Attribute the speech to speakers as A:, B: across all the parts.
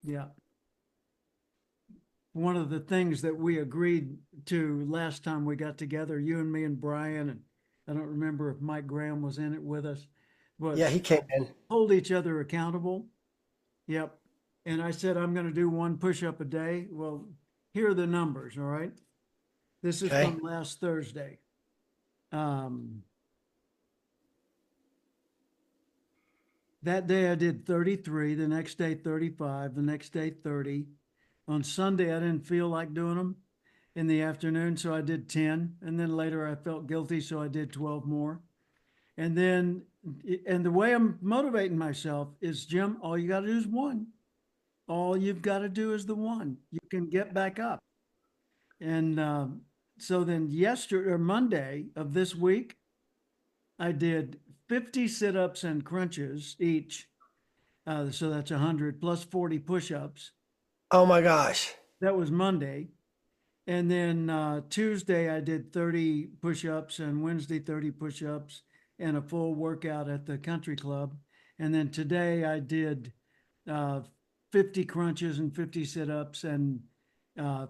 A: Yeah. One of the things that we agreed to last time we got together, you and me and Brian, and I don't remember if Mike Graham was in it with us,
B: Yeah,
A: was
B: he came in.
A: hold each other accountable. Yep. And I said, I'm going to do one push-up a day. Well, here are the numbers, all right? This is
B: Okay.
A: from last Thursday. Um, that day I did 33, the next day 35, the next day 30. On Sunday, I didn't feel like doing them in the afternoon, so I did 10. And then later I felt guilty, so I did 12 more. And then, and the way I'm motivating myself is, Jim, all you got to do is one. All you've got to do is the one. You can get back up. And so then yesterday or Monday of this week, I did 50 sit-ups and crunches each. So that's 100 plus 40 push-ups.
B: Oh my gosh.
A: That was Monday. And then Tuesday, I did 30 push-ups, and Wednesday, 30 push-ups, and a full workout at the country club. And then today, I did 50 crunches and 50 sit-ups and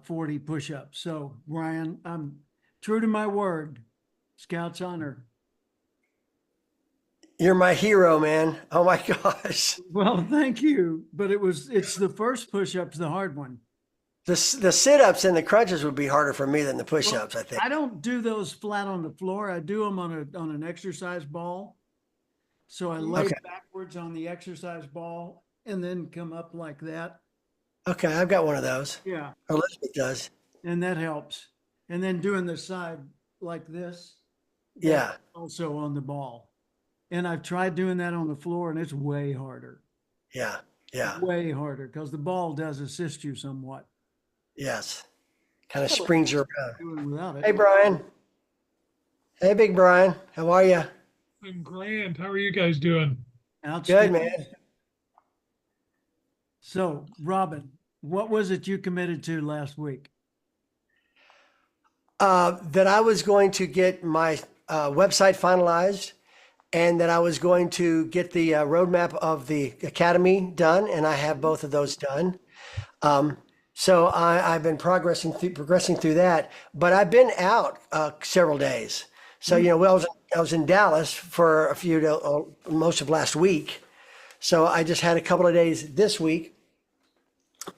A: 40 push-ups. So, Ryan, I'm true to my word. Scouts honor.
B: You're my hero, man. Oh my gosh.
A: Well, thank you. But it's the first push-up's the hard one.
B: The sit-ups and the crunches would be harder for me than the
A: Well,
B: push-ups, I think.
A: I don't do those flat on the floor. I do them on an exercise ball. So I lay
B: Okay.
A: backwards on the exercise ball and then come up like that.
B: Okay, I've got one of those.
A: Yeah.
B: Elizabeth does.
A: And that helps. And then doing the side like this,
B: Yeah.
A: also on the ball. And I've tried doing that on the floor, and it's way harder,
B: Yeah. Yeah.
A: way harder because the ball does assist you somewhat.
B: Yes. Kind of springs you around.
A: Doing without
B: Hey,
A: it.
B: Brian. Hey, Big Brian. How are you?
C: I'm grand. How are you guys doing?
B: Good,
A: Outstanding.
B: man.
A: So, Robin, what was it you committed to last week?
B: That I was going to get my website finalized and that I was going to get the roadmap of the academy done, and I have both of those done. So I've been progressing through that, but I've been out several days. So well, I was in Dallas for most of last week. So I just had a couple of days this week,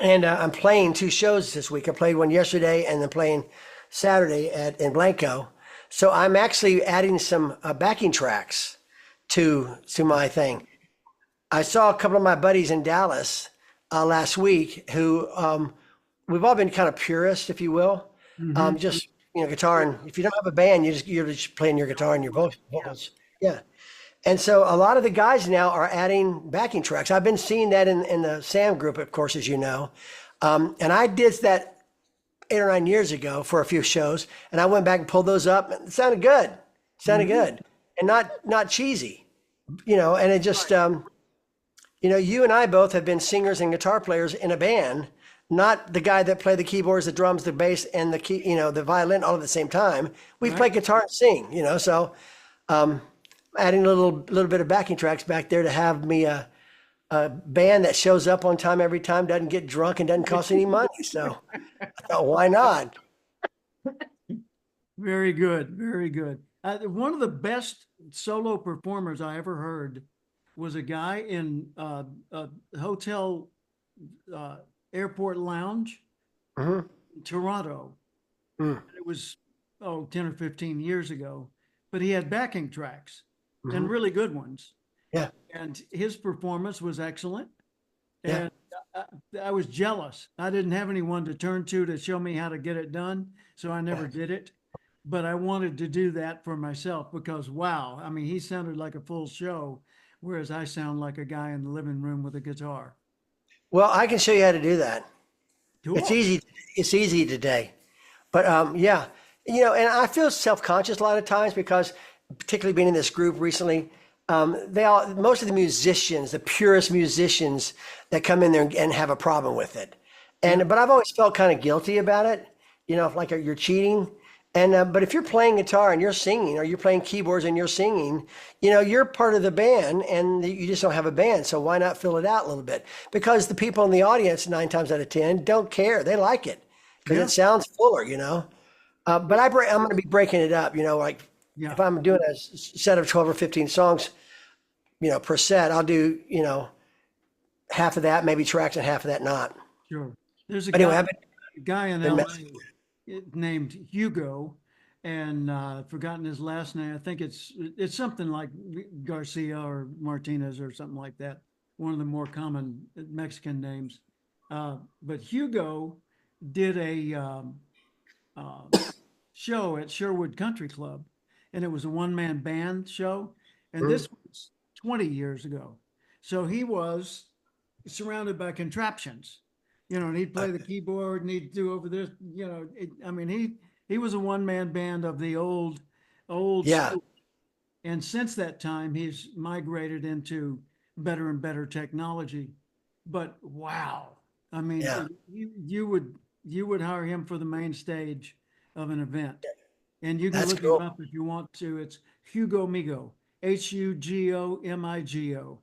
B: and I'm playing two shows this week. I played one yesterday, and then playing Saturday in Blanco. So I'm actually adding some backing tracks to my thing. I saw a couple of my buddies in Dallas last week who we've all been kind of purists, if you will. Just guitar, and if you don't have a band, you're just playing your guitar and your vocals. Yeah. And so a lot of the guys now are adding backing tracks. I've been seeing that in the Sam group, of course, as you know. And I did that 8 or 9 years ago for a few shows, and I went back and pulled those up. It sounded good. Good, and not cheesy, And it just, you and I both have been singers and guitar players in a band, not the guy that played the keyboards, the drums, the bass, and the violin all at the same time. We play guitar and sing, So adding a little bit of backing tracks back there to have me a band that shows up on time every time, doesn't get drunk, and doesn't cost any money. So I thought, why not?
A: Very good. Very good. One of the best solo performers I ever heard was a guy in a hotel airport lounge
B: Mhm.
A: in Toronto.
B: Mm.
A: It was, 10 or 15 years ago, but he had backing tracks and
B: Mhm.
A: really good ones.
B: Yeah.
A: And his performance was excellent.
B: Yeah.
A: And I was jealous. I didn't have anyone to turn to show me how to get it done, so I never did it. But I wanted to do that for myself because, wow, I mean, he sounded like a full show, whereas I sound like a guy in the living room with a guitar.
B: Well, I can show you how to do that.
A: Cool.
B: It's easy. It's easy today. But yeah, and I feel self-conscious a lot of times because, particularly being in this group recently, most of the musicians, the purest musicians that come in there and have a problem with it. But I've always felt kind of guilty about it, like you're cheating. And but if you're playing guitar and you're singing, or you're playing keyboards and you're singing, you're part of the band, and you just don't have a band. So why not fill it out a little bit? Because the people in the audience, 9 times out of 10, don't care. They like it because
A: Yeah.
B: it sounds fuller. But I'm going to be breaking it up. Like
A: Yeah,
B: if I'm doing a set of 12 or 15 songs, per set, I'll do half of that, maybe tracks, and half of that not.
A: sure. There's a
B: But anyway,
A: guy,
B: I've
A: in
B: been
A: LA
B: messing.
A: named Hugo, and I've forgotten his last name. I think it's something like Garcia or Martinez or something like that. One of the more common Mexican names. But Hugo did a uh, show at Sherwood Country Club, and it was a one-man band show. And this was 20 years ago. So he was surrounded by contraptions, and he'd play the keyboard and he'd do over this, I mean, he was a one-man band of the old
B: Yeah,
A: school. And since that time, he's migrated into better and better technology. But wow, I mean,
B: yeah,
A: you would hire him for the main stage of an event, and you can
B: that's
A: look him
B: cool.
A: up if you want to. It's Hugo Migo, HugoMigo,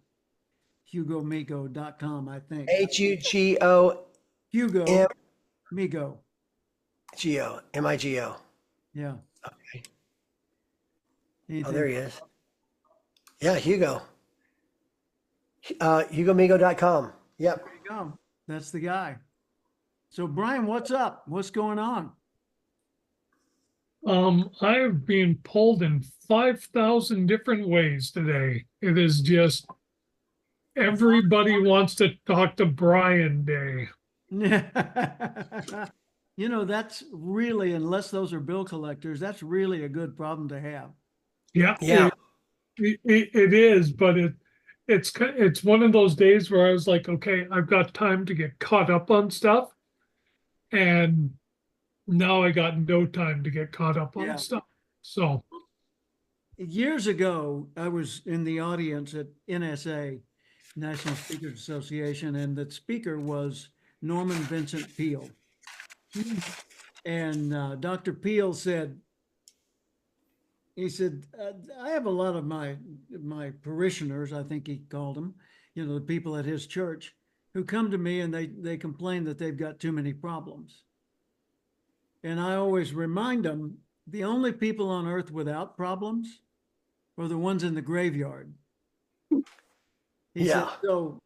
A: HugoMigo.com, I think.
B: HugoMigo.
A: Hugo Migo.
B: Migo.
A: Yeah.
B: Okay. Oh,
A: Anything.
B: there he is. Yeah, Hugo. HugoMigo.com. Yep.
A: There you go. That's the guy. So Brian, what's up? What's going on?
C: I've been pulled in 5,000 different ways today. It is just everybody wants to talk to Brian Day.
A: That's really, unless those are bill collectors, that's really a good problem to have.
C: Yeah,
B: Yeah.
C: it is, but it's one of those days where I was like, okay, I've got time to get caught up on stuff, and now I got no time to get caught up on
A: Yeah.
C: stuff. So
A: Years ago, I was in the audience at NSA, National Speakers Association, and the speaker was Norman Vincent Peale. And Dr. Peale said, I have a lot of my parishioners, I think he called them, the people at his church, who come to me and they complain that they've got too many problems. And I always remind them, the only people on earth without problems are the ones in the graveyard. He said,
B: Yeah.
A: so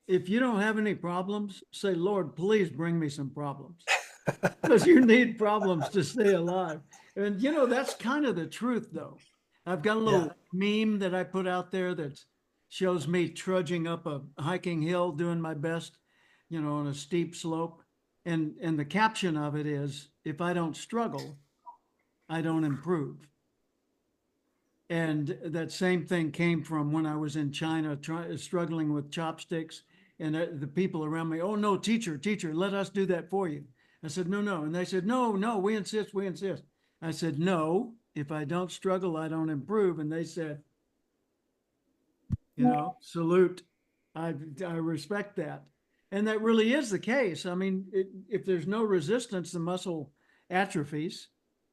A: if you don't have any problems, say, Lord, please bring me some problems. Because you need problems to stay alive. And that's kind of the truth, though. I've got a little meme that I put out there that shows me trudging up a hiking hill, doing my best, on a steep slope. And the caption of it is, if I don't struggle, I don't improve. And that same thing came from when I was in China, struggling with chopsticks, and the people around me, oh no, teacher, let us do that for you. I said, no, no. And they said, no, we insist. I said, no, if I don't struggle, I don't improve. And they said, salute. I respect that. And that really is the case. I mean, if there's no resistance, the muscle atrophies.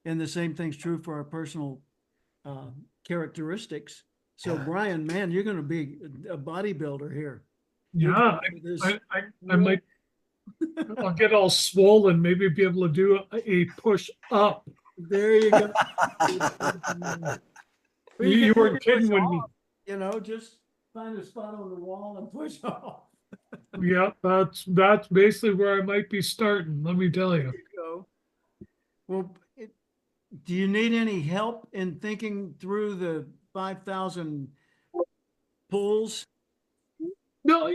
A: And the same thing's true for our personal characteristics. So
B: Yeah.
A: Brian, man, you're going to be a bodybuilder here.
C: yeah, I might. I'll get all swollen, maybe be able to do a push up.
A: There you go.
C: You weren't kidding when
A: Just find a spot on the wall and push off.
C: yeah, that's basically where I might be starting. Let me tell you.
A: There you go. Well, do you need any help in thinking through the 5,000 pulls?
C: No,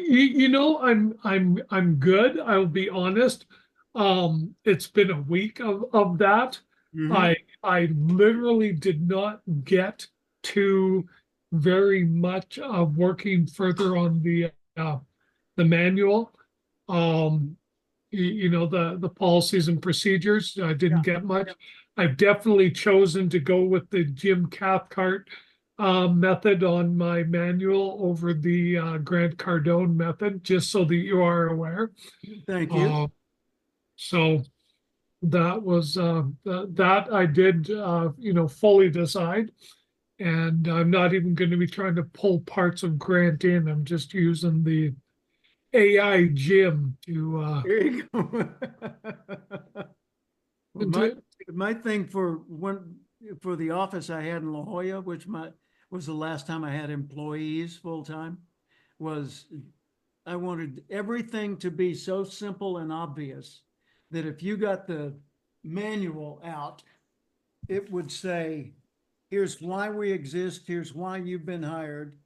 C: I'm good. I'll be honest. It's been a week of that.
A: Mhm.
C: I literally did not get to very much of working further on the manual. The policies and procedures. I didn't get much. I've definitely chosen to go with the Jim Cathcart method on my manual over the Grant Cardone method, just so that you are aware.
A: Thank you.
C: So that was that I did fully decide. And I'm not even going to be trying to pull parts of Grant in. I'm just using the AI gym to
A: There you go. Well, my,
C: to
A: my thing for the office I had in La Jolla, which was the last time I had employees full-time, was I wanted everything to be so simple and obvious that if you got the manual out, it would say, here's why we exist, here's why you've been hired,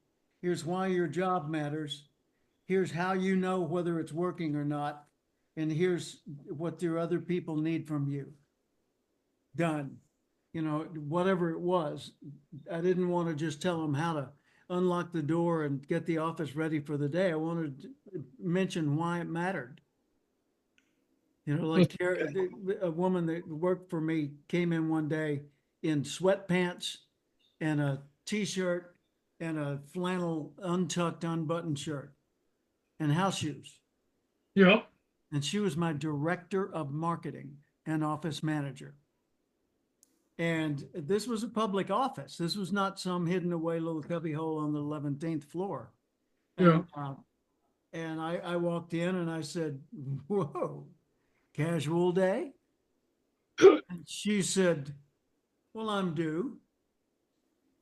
A: here's why your job matters, here's how you know whether it's working or not, and here's what your other people need from you. Done. You know, whatever it was. I didn't want to just tell them how to unlock the door and get the office ready for the day. I wanted to mention why it mattered. You know, like a woman that worked for me came in one day in sweatpants and a t-shirt and a flannel untucked unbuttoned shirt and house shoes.
C: yeah,
A: And she was my director of marketing and office manager. And this was a public office. This was not some hidden away little cubby hole on the 11th floor.
C: yeah.
A: And I walked in and I said, whoa, casual day? And she said, well, I'm due.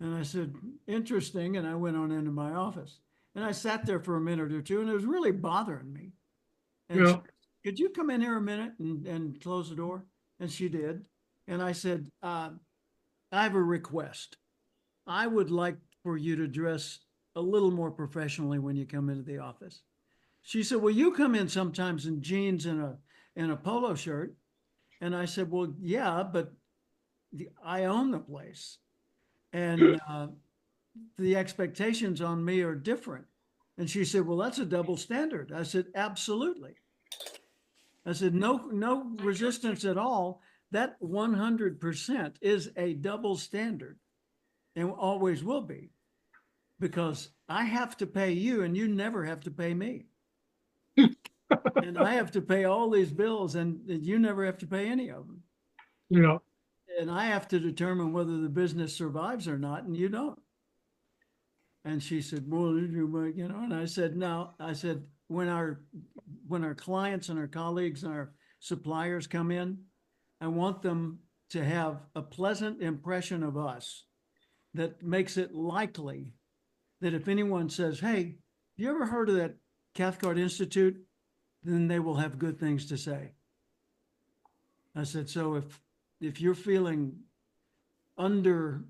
A: And I said, interesting. And I went on into my office. And I sat there for a minute or two and it was really bothering me. And she
C: Yeah.
A: said, could you come in here a minute and close the door? And she did. And I said, I have a request. I would like for you to dress a little more professionally when you come into the office. She said, well, you come in sometimes in jeans and a polo shirt. And I said, well, yeah, but I own the place. And the expectations on me are different. And she said, well, that's a double standard. I said, absolutely. I said, no resistance at all. That 100% is a double standard and always will be because I have to pay you and you never have to pay me. And I have to pay all these bills and you never have to pay any of them.
C: Yeah.
A: And I have to determine whether the business survives or not, and you don't. And she said, well, you know, and I said, no, I said, when our clients and our colleagues and our suppliers come in, I want them to have a pleasant impression of us that makes it likely that if anyone says, hey, have you ever heard of that Cathcart Institute? Then they will have good things to say. I said, so if you're feeling under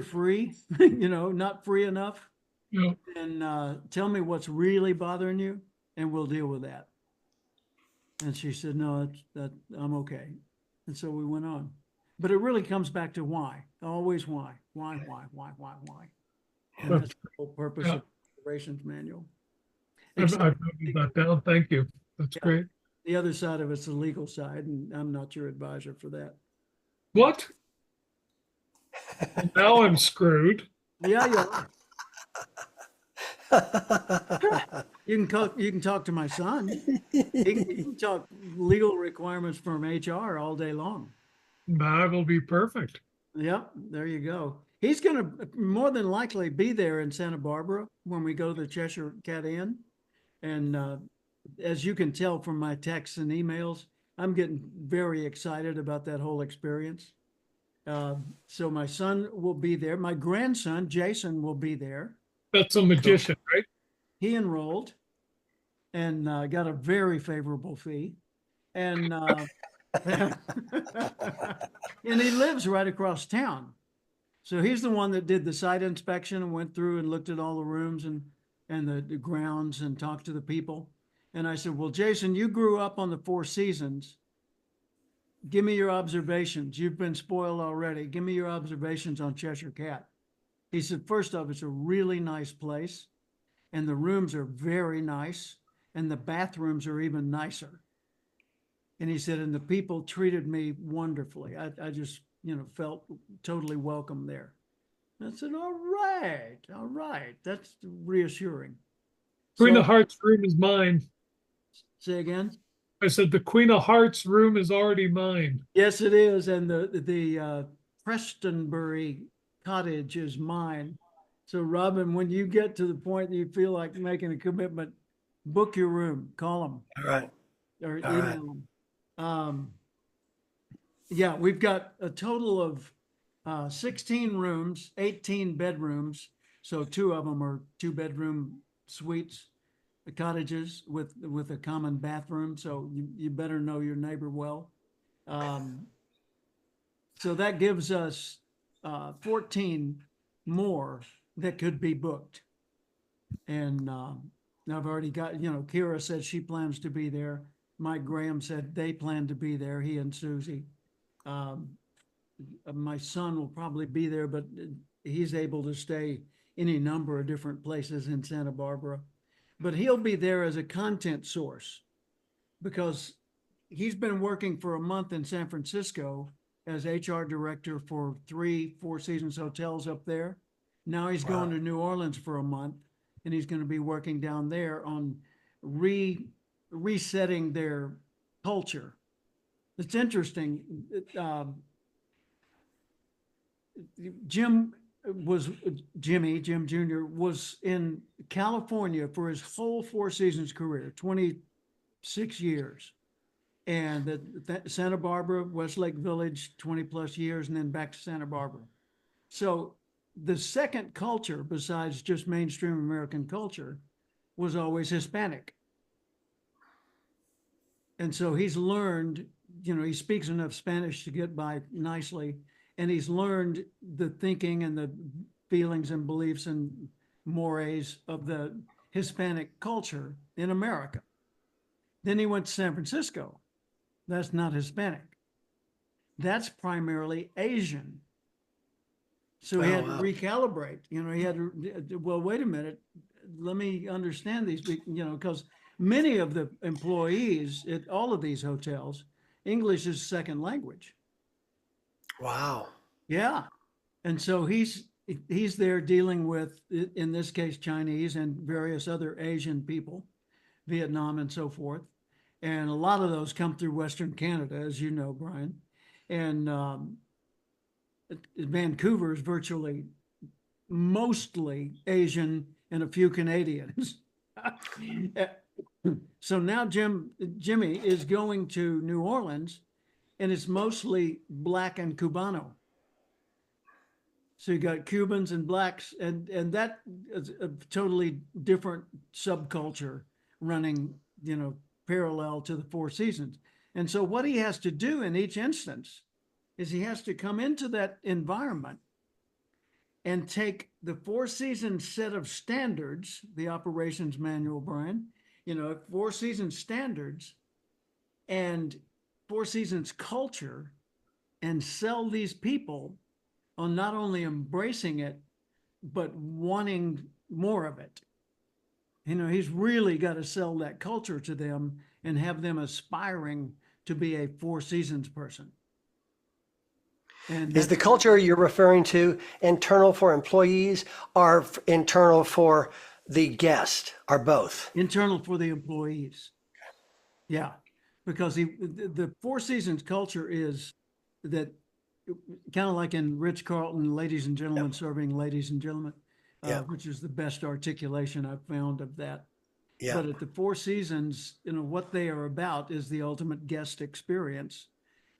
A: free, you know, not free enough,
C: Yeah.
A: then tell me what's really bothering you and we'll deal with that. And she said, no, that I'm okay. And so we went on. But it really comes back to why, always why. And that's the whole purpose
C: Yeah.
A: of the operations manual.
C: I've
A: Except
C: noted that down. Thank you. That's
A: yeah,
C: great.
A: the other side of it's the legal side, and I'm not your advisor for that.
C: What? Now I'm screwed.
A: Yeah, yeah. You can talk to my son. He can talk legal requirements from HR all day long.
C: That'll be perfect.
A: Yep, there you go. He's going to more than likely be there in Santa Barbara when we go to the Cheshire Cat Inn. And as you can tell from my texts and emails, I'm getting very excited about that whole experience. So my son will be there. My grandson, Jason, will be there.
C: That's a magician, right?
A: He enrolled and got a very favorable fee. And and he lives right across town. So he's the one that did the site inspection and went through and looked at all the rooms and the grounds and talked to the people. And I said, well, Jason, you grew up on the Four Seasons. Give me your observations. You've been spoiled already. Give me your observations on Cheshire Cat. He said, first off, it's a really nice place. And the rooms are very nice. And the bathrooms are even nicer. And he said, and the people treated me wonderfully. I just, you know, felt totally welcome there. I said, all right. That's reassuring.
C: Queen
A: So,
C: of Hearts room is mine.
A: say again?
C: I said the Queen of Hearts room is already mine.
A: Yes, it is. And the Prestonbury cottage is mine. So Robin, when you get to the point that you feel like making a commitment, book your room, call them
B: All right.
A: or
B: All right.
A: email them. Yeah, we've got a total of 16 rooms, 18 bedrooms. So two of them are 2-bedroom suites, the cottages with a common bathroom. So you better know your neighbor well. So that gives us 14 more that could be booked. And I've already got, Kira said she plans to be there. Mike Graham said they plan to be there, he and Susie. My son will probably be there, but he's able to stay any number of different places in Santa Barbara. But he'll be there as a content source because he's been working for a month in San Francisco as HR director for 3 Four Seasons hotels up there. Now he's going to New Orleans for a month, and he's going to be working down there on resetting their culture. It's interesting. Jim Jr. was in California for his whole Four Seasons career, 26 years. And Santa Barbara, Westlake Village, 20 plus years, and then back to Santa Barbara. So the second culture, besides just mainstream American culture, was always Hispanic. And so he's learned, he speaks enough Spanish to get by nicely. And he's learned the thinking and the feelings and beliefs and mores of the Hispanic culture in America. Then he went to San Francisco. That's not Hispanic. That's primarily Asian. So he had to recalibrate. He had to, well, wait a minute. Let me understand these, because many of the employees at all of these hotels, English is second language.
B: Wow.
A: Yeah. And so he's there dealing with, in this case, Chinese and various other Asian people, Vietnam and so forth. And a lot of those come through Western Canada, as you know, Brian. And Vancouver is virtually mostly Asian and a few Canadians. So now Jimmy is going to New Orleans, and it's mostly Black and Cubano. So you got Cubans and Blacks, and that is a totally different subculture running, parallel to the Four Seasons. And so what he has to do in each instance is he has to come into that environment and take the Four Seasons set of standards, the operations manual, Brian, Four Seasons standards and Four Seasons culture, and sell these people on not only embracing it, but wanting more of it. He's really got to sell that culture to them and have them aspiring to be a Four Seasons person. And
B: is the culture you're referring to internal for employees or internal for the guest, or both?
A: Internal for the employees. Yeah, because the Four Seasons culture is that kind of like in Ritz-Carlton, ladies and gentlemen serving ladies and gentlemen. Which is the best articulation I've found of that.
B: Yeah.
A: But at the Four Seasons, what they are about is the ultimate guest experience,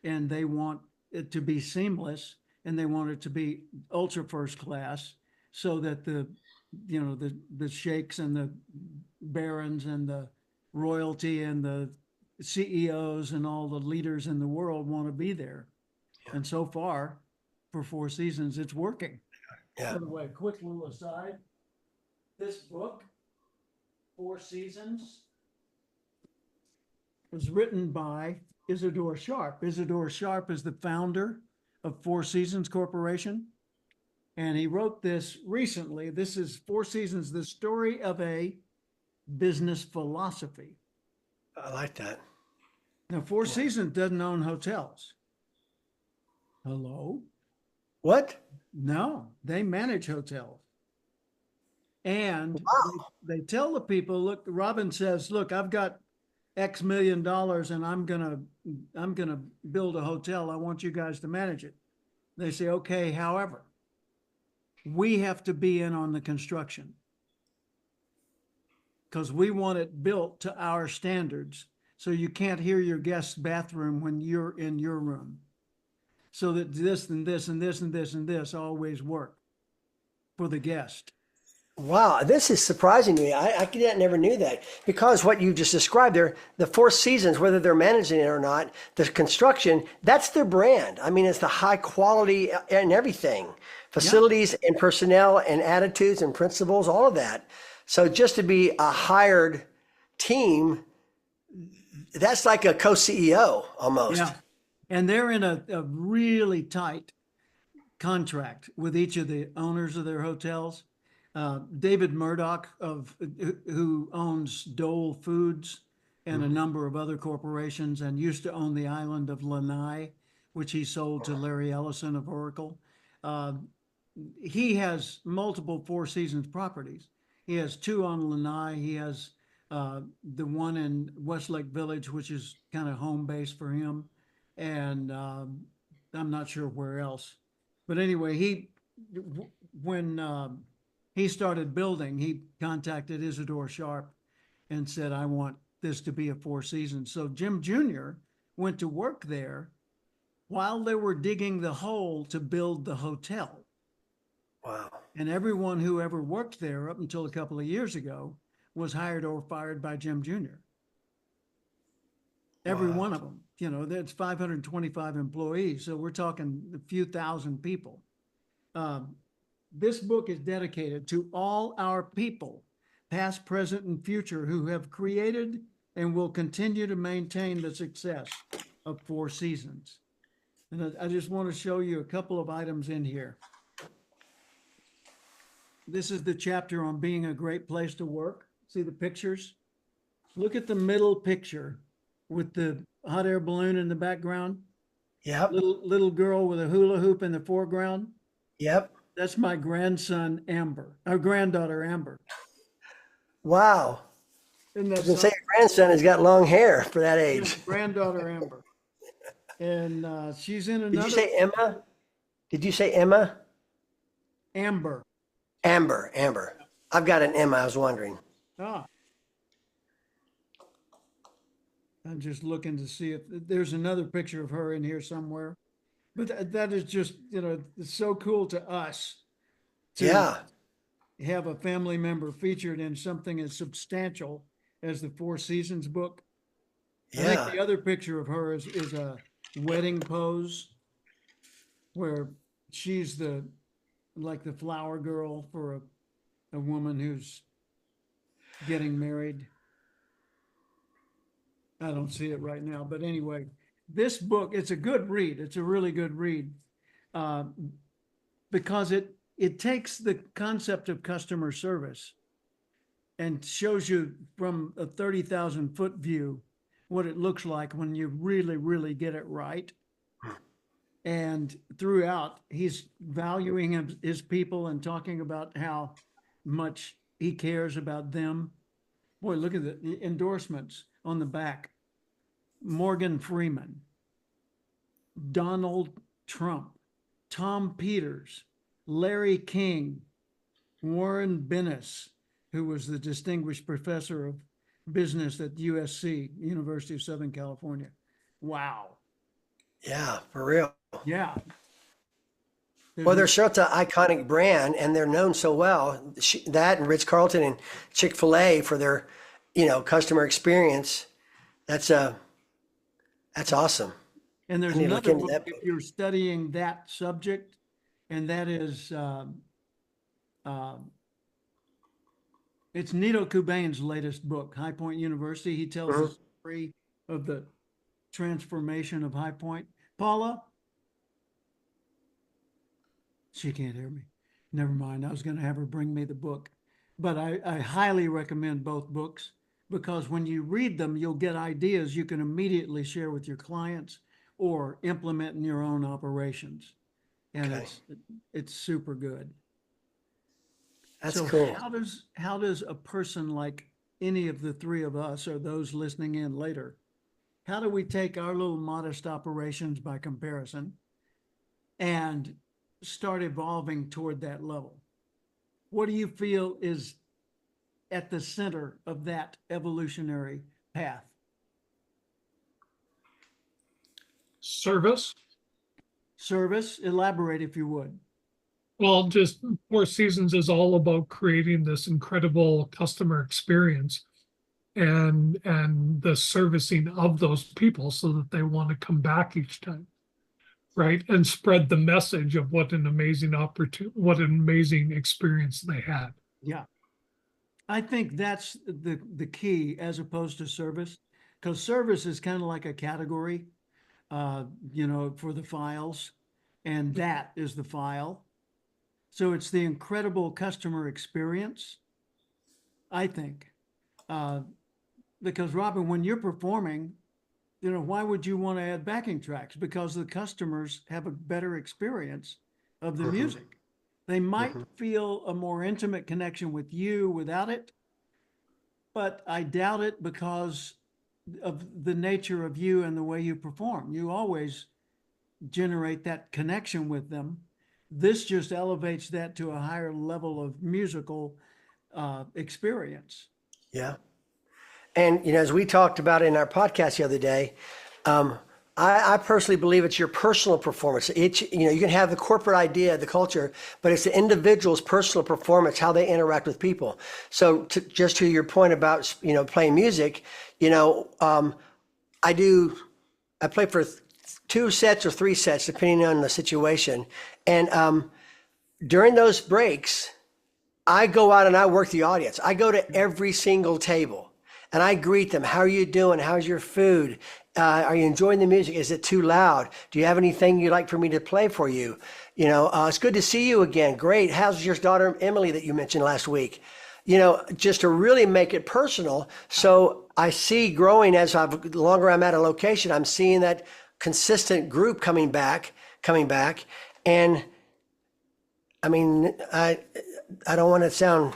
A: and they want it to be seamless, and they want it to be ultra first class, so that the sheikhs and the barons and the royalty and the CEOs and all the leaders in the world want to be there. Yeah. And so far, for Four Seasons, it's working.
B: Yeah.
A: By the way, quick little aside, this book, Four Seasons, was written by Isidore Sharp. Isidore Sharp is the founder of Four Seasons Corporation. And he wrote this recently. This is Four Seasons, the story of a business philosophy.
B: I like that.
A: Now, Four Seasons doesn't own hotels. Hello?
B: What?
A: No, they manage hotels. And
B: Wow.
A: they tell the people, look, Robin says, look, I've got X million dollars and I'm gonna build a hotel. I want you guys to manage it. They say, okay, however, we have to be in on the construction because we want it built to our standards. So you can't hear your guest's bathroom when you're in your room. So that this and this and this and this and this always work for the guest.
B: Wow, this is surprising to me. Never knew that, because what you just described there, the Four Seasons, whether they're managing it or not, the construction, that's their brand. I mean, it's the high quality and everything, facilities and personnel and attitudes and principles, all of that. So just to be a hired team, that's like a co-CEO almost.
A: Yeah. And they're in a really tight contract with each of the owners of their hotels. David Murdoch who owns Dole Foods and a number of other corporations and used to own the island of Lanai, which he sold to Larry Ellison of Oracle. He has multiple Four Seasons properties. He has 2 on Lanai. He has the one in Westlake Village, which is kind of home base for him. And I'm not sure where else. But anyway, when he started building, he contacted Isidore Sharp and said, I want this to be a Four Seasons. So Jim Jr. went to work there while they were digging the hole to build the hotel.
B: Wow.
A: And everyone who ever worked there up until a couple of years ago was hired or fired by Jim Jr. Every
B: Wow.
A: one of them. You know, that's 525 employees. So we're talking a few thousand people. This book is dedicated to all our people, past, present, and future, who have created and will continue to maintain the success of Four Seasons. And I just want to show you a couple of items in here. This is the chapter on being a great place to work. See the pictures? Look at the middle picture with the hot air balloon in the background.
B: Yep.
A: Little girl with a hula hoop in the foreground.
B: Yep.
A: That's my grandson, Amber, our granddaughter, Amber.
B: Wow.
A: Isn't
B: I
A: that
B: was gonna say
A: something?
B: your grandson has got long hair for that age.
A: Granddaughter, Amber. And she's in
B: Did you
A: another,
B: say Emma? Did you say Emma?
A: Amber.
B: Amber. I've got an Emma, I was wondering.
A: Ah. I'm just looking to see if there's another picture of her in here somewhere. But that is just, you know, it's so cool to us to
B: Yeah.
A: have a family member featured in something as substantial as the Four Seasons book. I think
B: Yeah.
A: the other picture of her is a wedding pose where she's like the flower girl for a woman who's getting married. I don't see it right now, but anyway, this book, it's a good read. It's a really good read because it takes the concept of customer service and shows you from a 30,000 foot view what it looks like when you really, really get it right. And throughout, he's valuing his people and talking about how much he cares about them. Boy, look at the endorsements on the back. Morgan Freeman, Donald Trump, Tom Peters, Larry King, Warren Bennis, who was the distinguished professor of business at USC, University of Southern California. Wow.
B: Yeah, for real.
A: Yeah.
B: Well, they're such an iconic brand and they're known so well. That and Ritz-Carlton and Chick-fil-A for their, customer experience. That's awesome.
A: And there's
B: I need to look
A: another
B: into
A: book
B: that
A: if
B: book.
A: you're studying that subject, and that is it's Nito Kubain's latest book, High Point University. He tells the story of the transformation of High Point. Paula, she can't hear me. Never mind. I was going to have her bring me the book, but I highly recommend both books because when you read them, you'll get ideas you can immediately share with your clients or implement in your own operations. And
B: Okay.
A: it's super good.
B: That's
A: So
B: cool.
A: how does a person like any of the three of us or those listening in later, how do we take our little modest operations by comparison and start evolving toward that level? What do you feel is at the center of that evolutionary path?
C: Service.
A: Service, elaborate if you would.
C: Well, just Four Seasons is all about creating this incredible customer experience and the servicing of those people so that they want to come back each time, right? And spread the message of what an amazing what an amazing experience they had.
A: Yeah. I think that's the key as opposed to service, because service is kind of like a category, for the files, and that is the file. So it's the incredible customer experience, I think. Because Robin, when you're performing, why would you want to add backing tracks? Because the customers have a better experience of the music. They might feel a more intimate connection with you without it, but I doubt it because of the nature of you and the way you perform. You always generate that connection with them. This just elevates that to a higher level of musical experience.
B: Yeah. And, as we talked about in our podcast the other day, I personally believe it's your personal performance. You can have the corporate idea, the culture, but it's the individual's personal performance, how they interact with people. So just to your point about, playing music, I play for 2 sets or 3 sets, depending on the situation. And during those breaks, I go out and I work the audience. I go to every single table and I greet them. How are you doing? How's your food? Are you enjoying the music? Is it too loud? Do you have anything you'd like for me to play for you? It's good to see you again. Great. How's your daughter, Emily, that you mentioned last week? Just to really make it personal. So I see growing as the longer I'm at a location, I'm seeing that consistent group coming back. And I mean, I don't want to sound,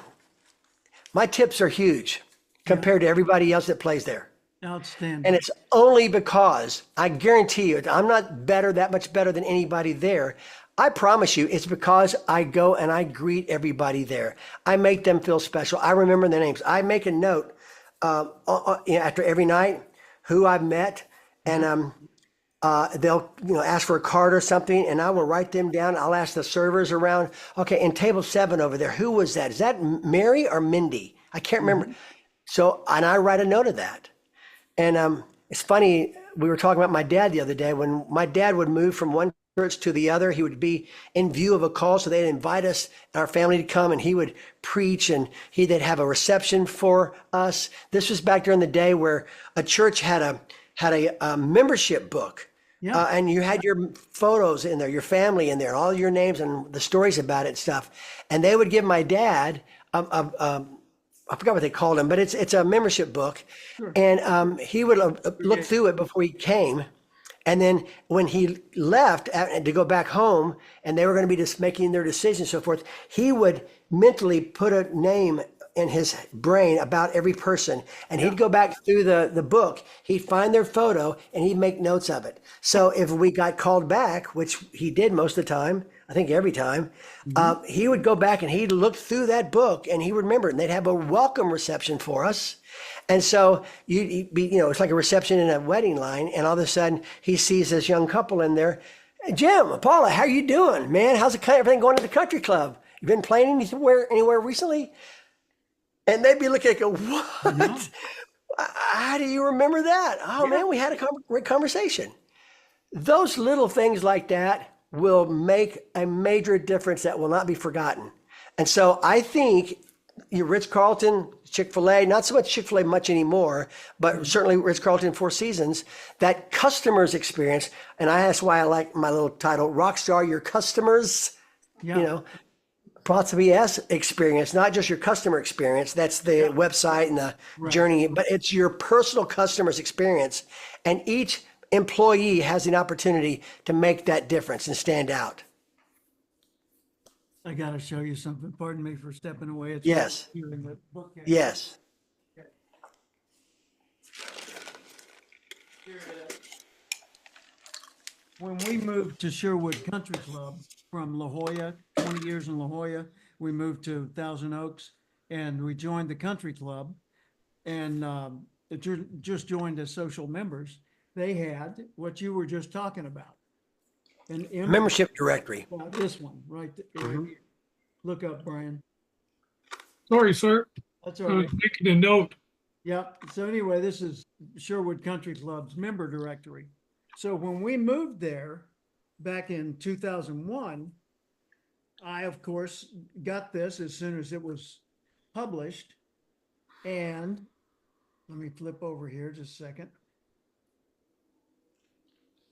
B: my tips are huge compared to everybody else that plays there.
A: Outstanding.
B: And it's only because I guarantee you, I'm not that much better than anybody there. I promise you, it's because I go and I greet everybody there. I make them feel special. I remember their names. I make a note after every night who I've met, and they'll ask for a card or something, and I will write them down. I'll ask the servers around. Okay, in table 7 over there, who was that? Is that Mary or Mindy? I can't remember. So, and I write a note of that. And it's funny, we were talking about my dad the other day. When my dad would move from one church to the other, he would be in view of a call, so they'd invite us and our family to come, and he would preach, and they'd have a reception for us. This was back during the day where a church had a membership book.
A: Yeah.
B: And you had your photos in there, your family in there, all your names and the stories about it and stuff. And they would give my dad I forgot what they called him, but it's a membership book. Sure. And he would look through it before he came. And then when he left to go back home and they were going to be just making their decision and so forth, he would mentally put a name in his brain about every person. And he'd go back through the book, he'd find their photo and he'd make notes of it. So if we got called back, which he did most of the time, I think every time, he would go back and he'd look through that book and he would remember it, and they'd have a welcome reception for us. And so you'd be, it's like a reception in a wedding line. And all of a sudden he sees this young couple in there. Jim, Paula, how are you doing, man? How's everything going at the country club? You been playing anywhere recently? And they'd be looking at what? No. How do you remember that? Oh, man, we had a great conversation. Those little things like that will make a major difference that will not be forgotten. And so I think Ritz-Carlton, Chick-fil-A, not so much Chick-fil-A much anymore, but certainly Ritz-Carlton, Four Seasons, that customer's experience. And that's why I like my little title, Rockstar Your Customers, possibly experience, not just your customer experience. That's the website and the journey, but it's your personal customer's experience. And each employee has an opportunity to make that difference and stand out.
A: I got to show you something. Pardon me for stepping away. It's
B: yes.
A: in the book.
B: Yes.
A: Here it is. When we moved to Sherwood Country Club from La Jolla, 20 years in La Jolla, we moved to Thousand Oaks and we joined the country club and just joined as social members. They had what you were just talking about. An image
B: Membership directory.
A: about this one, right, right here. Look up, Brian.
C: Sorry, sir.
A: That's
C: I
A: all
C: was
A: right.
C: making a note.
A: Yep. So anyway, this is Sherwood Country Club's member directory. So when we moved there back in 2001, I, of course, got this as soon as it was published. And let me flip over here just a second.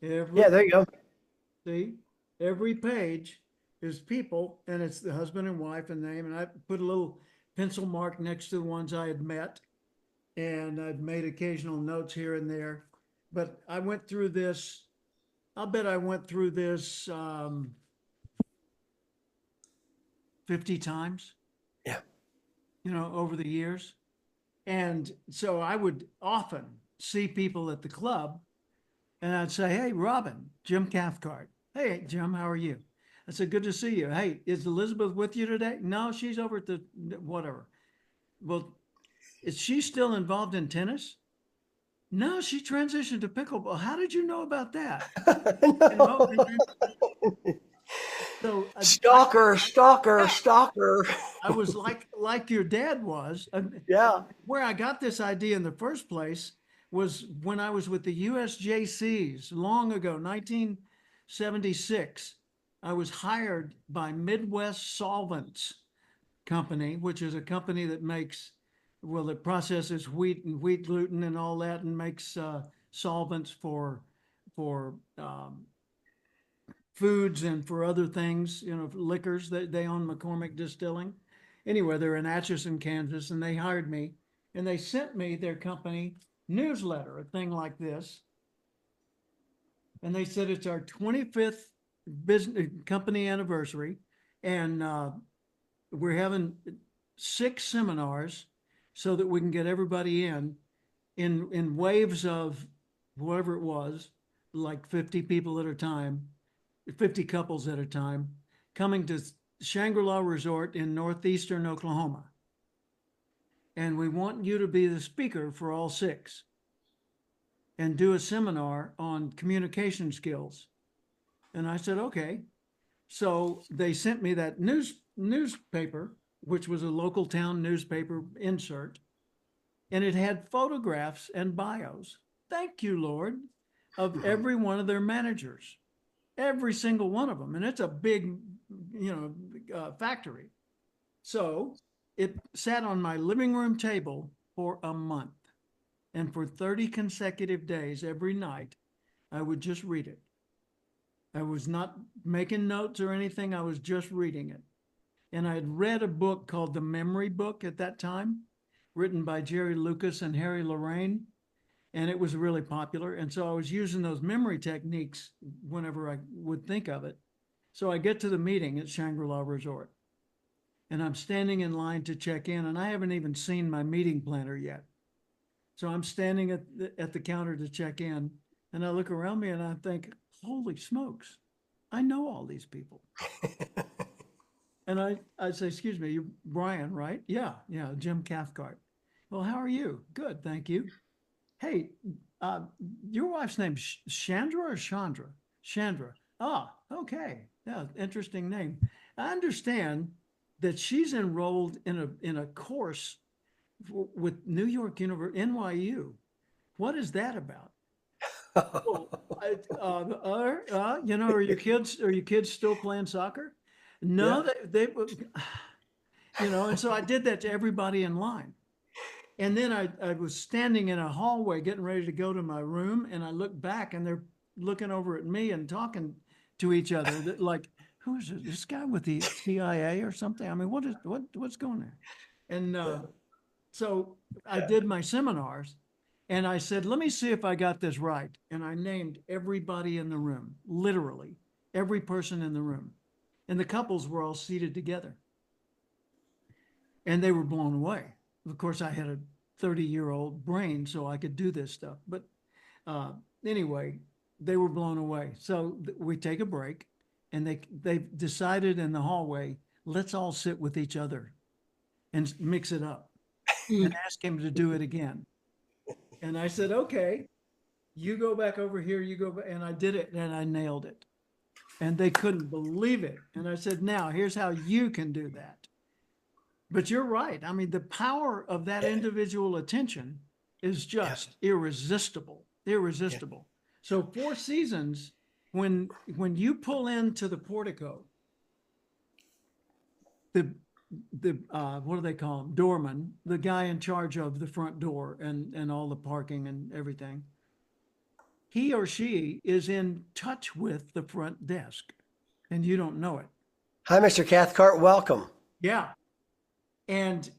B: Yeah, there you go.
A: See, every page is people, and it's the husband and wife and name, and I put a little pencil mark next to the ones I had met, and I'd made occasional notes here and there. But I went through this, I'll bet I went through this 50 times,
B: Yeah.
A: over the years. And so I would often see people at the club and I'd say, "Hey, Robin, Jim Cathcart. Hey, Jim, how are you?" I said, "Good to see you. Hey, is Elizabeth with you today?" "No, she's over at the whatever." "Well, is she still involved in tennis?" "No, she transitioned to pickleball." "How did you know about that?"
B: No.
A: So
B: Stalker, stalker, stalker.
A: I was like your dad was.
B: Yeah.
A: Where I got this idea in the first place was when I was with the USJCs long ago, 1976. I was hired by Midwest Solvents Company, which is a company that makes, well, that processes wheat and wheat gluten and all that, and makes solvents for foods and for other things, liquors. They own McCormick Distilling. Anyway, they're in Atchison, Kansas, and they hired me and they sent me their company newsletter, a thing like this. And they said it's our 25th business company anniversary, and we're having 6 seminars so that we can get everybody in waves of whatever it was, like 50 people at a time, 50 couples at a time, coming to Shangri-La Resort in northeastern Oklahoma. And we want you to be the speaker for all 6 and do a seminar on communication skills. And I said, okay. So they sent me that newspaper, which was a local town newspaper insert, and it had photographs and bios. Thank you, Lord, of every one of their managers, every single one of them. And it's a big, factory. So it sat on my living room table for a month. And for 30 consecutive days, every night, I would just read it. I was not making notes or anything. I was just reading it. And I had read a book called The Memory Book at that time, written by Jerry Lucas and Harry Lorraine. And it was really popular. And so I was using those memory techniques whenever I would think of it. So I get to the meeting at Shangri-La Resort. And I'm standing in line to check in, and I haven't even seen my meeting planner yet. So I'm standing at the counter to check in, and I look around me and I think, holy smokes, I know all these people. And I say, excuse me, you're Brian, right? Yeah, Jim Cathcart. Well, how are you? Good, thank you. Hey, your wife's name Chandra or Chandra? Chandra. Ah, okay. Yeah, interesting name. I understand that she's enrolled in a course with New York University, NYU. What is that about? Well, are your kids still playing soccer? No, they and so I did that to everybody in line. And then I was standing in a hallway getting ready to go to my room, and I looked back and they're looking over at me and talking to each other like, who is this guy with the CIA or something? I mean, what's going on? And so I did my seminars and I said, let me see if I got this right. And I named everybody in the room, literally every person in the room. And the couples were all seated together. And they were blown away. Of course, I had a 30-year-old brain, so I could do this stuff. But Anyway, they were blown away. So we take a break, and they decided in the hallway, let's all sit with each other and mix it up and ask him to do it again. And I said, okay, you go back over here, you go back. And I did it, and I nailed it. And they couldn't believe it. And I said, now here's how you can do that. But you're right. I mean, the power of that individual attention is just irresistible, irresistible. So Four Seasons, when you pull into the portico, the what do they call him? Doorman, the guy in charge of the front door and all the parking and everything. He or she is in touch with the front desk, and you don't know it.
B: Hi, Mr. Cathcart. Welcome.
A: Yeah. And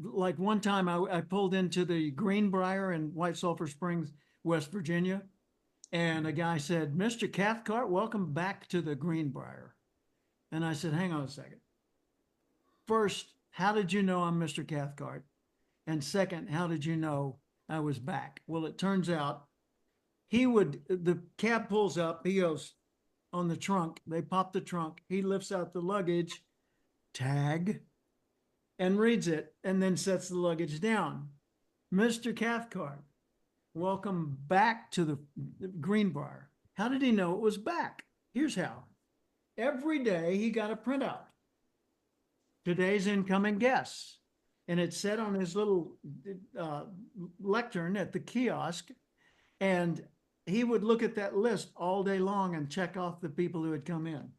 A: like one time I pulled into the Greenbrier in White Sulphur Springs, West Virginia. And a guy said, Mr. Cathcart, welcome back to the Greenbrier. And I said, hang on a second. First, how did you know I'm Mr. Cathcart? And second, how did you know I was back? Well, it turns out the cab pulls up, he goes on the trunk, they pop the trunk, he lifts out the luggage, tag, and reads it, and then sets the luggage down. Mr. Cathcart, welcome back to the Greenbrier. How did he know it was back? Here's how. Every day he got a printout. Today's incoming guests. And it said on his little lectern at the kiosk, and he would look at that list all day long and check off the people who had come in.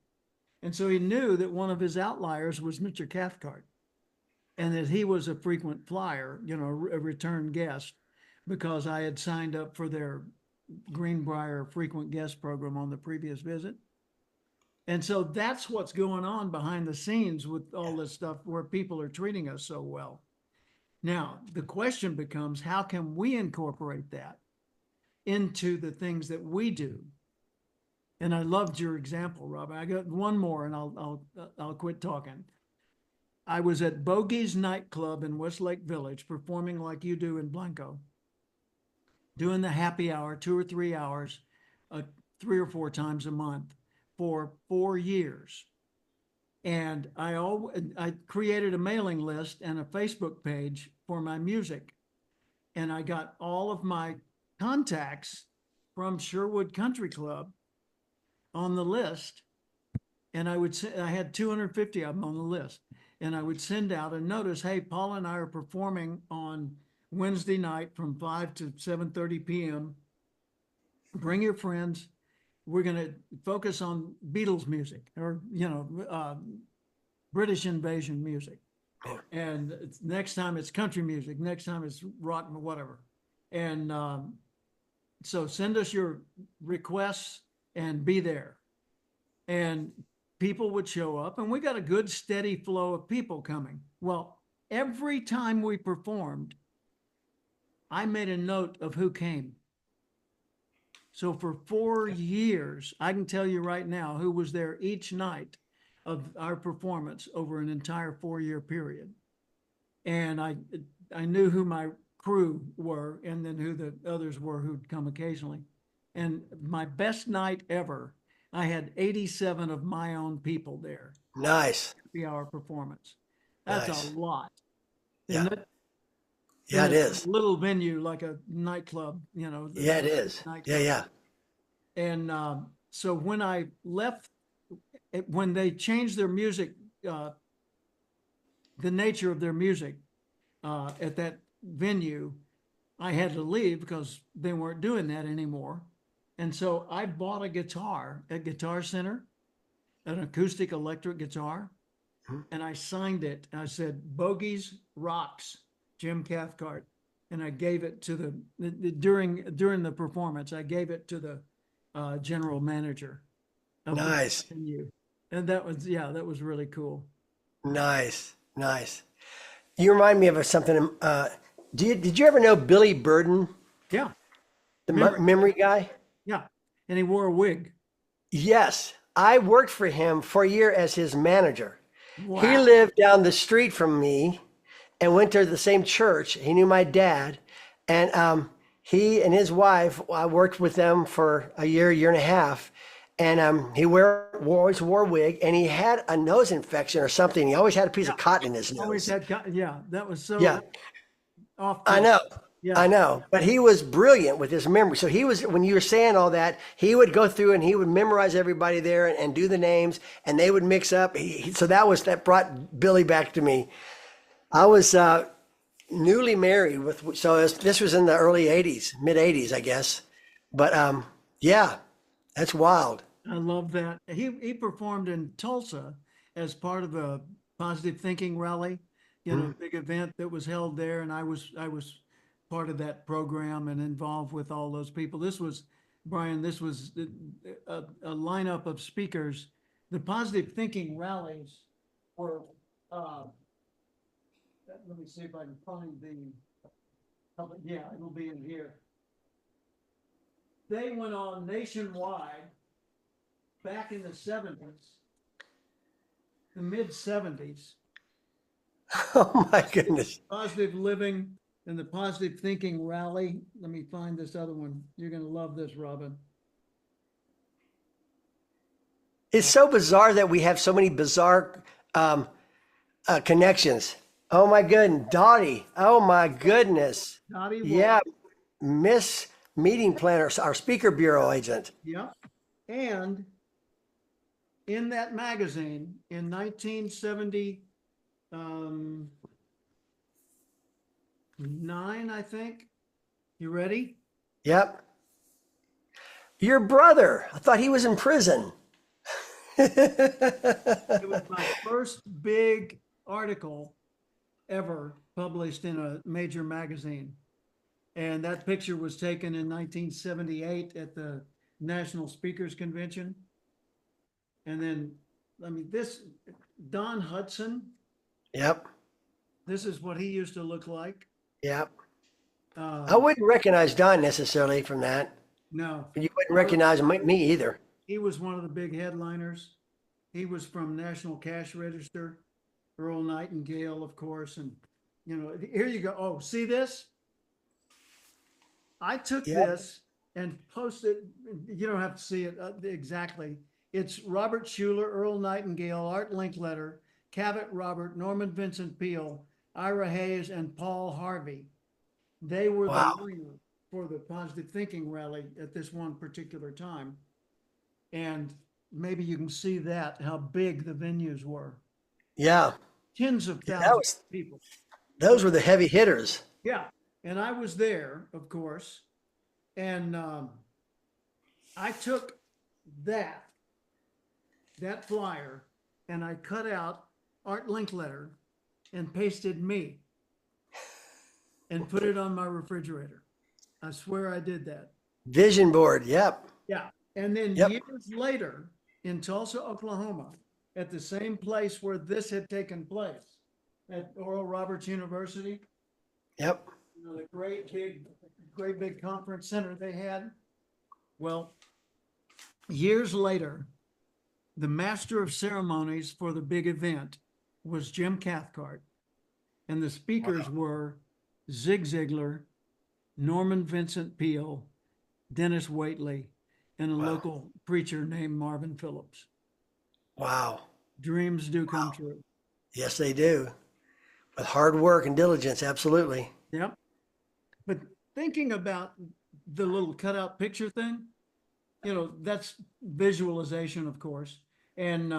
A: And so he knew that one of his outliers was Mr. Cathcart, and that he was a frequent flyer, a return guest, because I had signed up for their Greenbrier frequent guest program on the previous visit. And so that's what's going on behind the scenes with all this stuff where people are treating us so well. Now, the question becomes, how can we incorporate that into the things that we do? And I loved your example, Robin. I got one more and I'll quit talking. I was at Bogey's nightclub in Westlake Village performing like you do in Blanco, doing the happy hour 2 or 3 hours, 3 or 4 times a month for 4 years. And I created a mailing list and a Facebook page for my music. And I got all of my contacts from Sherwood Country Club on the list. And I had 250 of them on the list. And I would send out a notice, hey, Paul and I are performing on Wednesday night from 5 to 7:30 p.m. Bring your friends. We're going to focus on Beatles music or, British invasion music. And next time it's country music. Next time it's rock, whatever. And so send us your requests and be there. And people would show up, and we got a good steady flow of people coming. Well, every time we performed, I made a note of who came. So for 4 years, I can tell you right now who was there each night of our performance over an entire 4-year period. And I knew who my crew were and then who the others were who'd come occasionally. And my best night ever, I had 87 of my own people there.
B: Nice.
A: 3-hour performance. That's
B: Nice.
A: a lot.
B: Yeah.
A: And
B: Yeah, it is.
A: a little venue like a nightclub,
B: Yeah, it is.
A: nightclub.
B: Yeah.
A: And so when I left, when they changed their music, the nature of their music at that venue, I had to leave because they weren't doing that anymore. And so I bought a guitar at Guitar Center, an acoustic electric guitar, and I signed it. I said, Bogies Rocks, Jim Cathcart. And I gave it to during the performance, I gave it to the general manager of the
B: Nice.
A: venue. And that was really cool.
B: Nice. You remind me of something. Did you ever know Billy Burden,
A: Yeah,
B: the
A: Memory.
B: memory guy?
A: yeah. And he wore a wig.
B: Yes. I worked for him for a year as his manager.
A: Wow.
B: He lived down the street from me and went to the same church. He knew my dad. And he and his wife, I worked with them for a year and a half, and he always wore a wig, and he had a nose infection or something. He always had a piece of cotton in his
A: Always
B: nose.
A: had, yeah, that was so
B: Yeah,
A: off.
B: I know.
A: Yeah.
B: I know, but he was brilliant with his memory. So he was, when you were saying all that, he would go through and he would memorize everybody there and do the names, and they would mix up. So that brought Billy back to me. I was newly married this was in the early '80s, mid '80s, I guess. But yeah, that's wild.
A: I love that. He performed in Tulsa as part of a positive thinking rally, big event that was held there, and I was part of that program and involved with all those people. This was, Brian, this was a lineup of speakers. The positive thinking rallies were, let me see if I can find yeah, it'll be in here. They went on nationwide back in the 70s, the mid 70s.
B: Oh my goodness.
A: Positive living and the positive thinking rally. Let me find this other one. You're going to love this, Robin.
B: It's so bizarre that we have so many bizarre connections. Oh my goodness, Dottie. Oh my goodness.
A: Dottie Wolf.
B: Yeah, Miss Meeting Planner, our speaker bureau agent.
A: Yeah. And in that magazine in 1979, I think. You ready?
B: Yep. Your brother. I thought he was in prison.
A: It was my first big article ever published in a major magazine. And that picture was taken in 1978 at the National Speakers Convention. And then, Don Hudson,
B: Yep.
A: this is what he used to look like.
B: Yep. I wouldn't recognize Don necessarily from that.
A: No,
B: You wouldn't recognize me either.
A: he was one of the big headliners. He was from National Cash Register, Earl Nightingale, of course. And, here you go. Oh, see this? I took
B: Yeah.
A: this and posted, you don't have to see it exactly. It's Robert Schuller, Earl Nightingale, Art Linkletter, Cavett Robert, Norman Vincent Peale, Ira Hayes, and Paul Harvey. They were
B: Wow.
A: the leader for the positive thinking rally at this one particular time. And maybe you can see that, how big the venues were.
B: Yeah.
A: Tens of
B: that
A: thousands
B: was-
A: of people.
B: Those were the heavy hitters.
A: Yeah, and I was there, of course, and I took that flyer and I cut out Art Linkletter and pasted me and put it on my refrigerator. I swear I did that.
B: Vision board. Yep.
A: Yeah, and then
B: Yep.
A: years later in Tulsa, Oklahoma, at the same place where this had taken place, at Oral Roberts University,
B: Yep.
A: the great big conference center they had. Well, years later, the master of ceremonies for the big event was Jim Cathcart. And the speakers were Zig Ziglar, Norman Vincent Peale, Dennis Waitley, and a local preacher named Marvin Phillips.
B: Wow.
A: Dreams do come true.
B: Yes, they do. With hard work and diligence. Absolutely.
A: Yep. But thinking about the little cutout picture thing, that's visualization, of course. And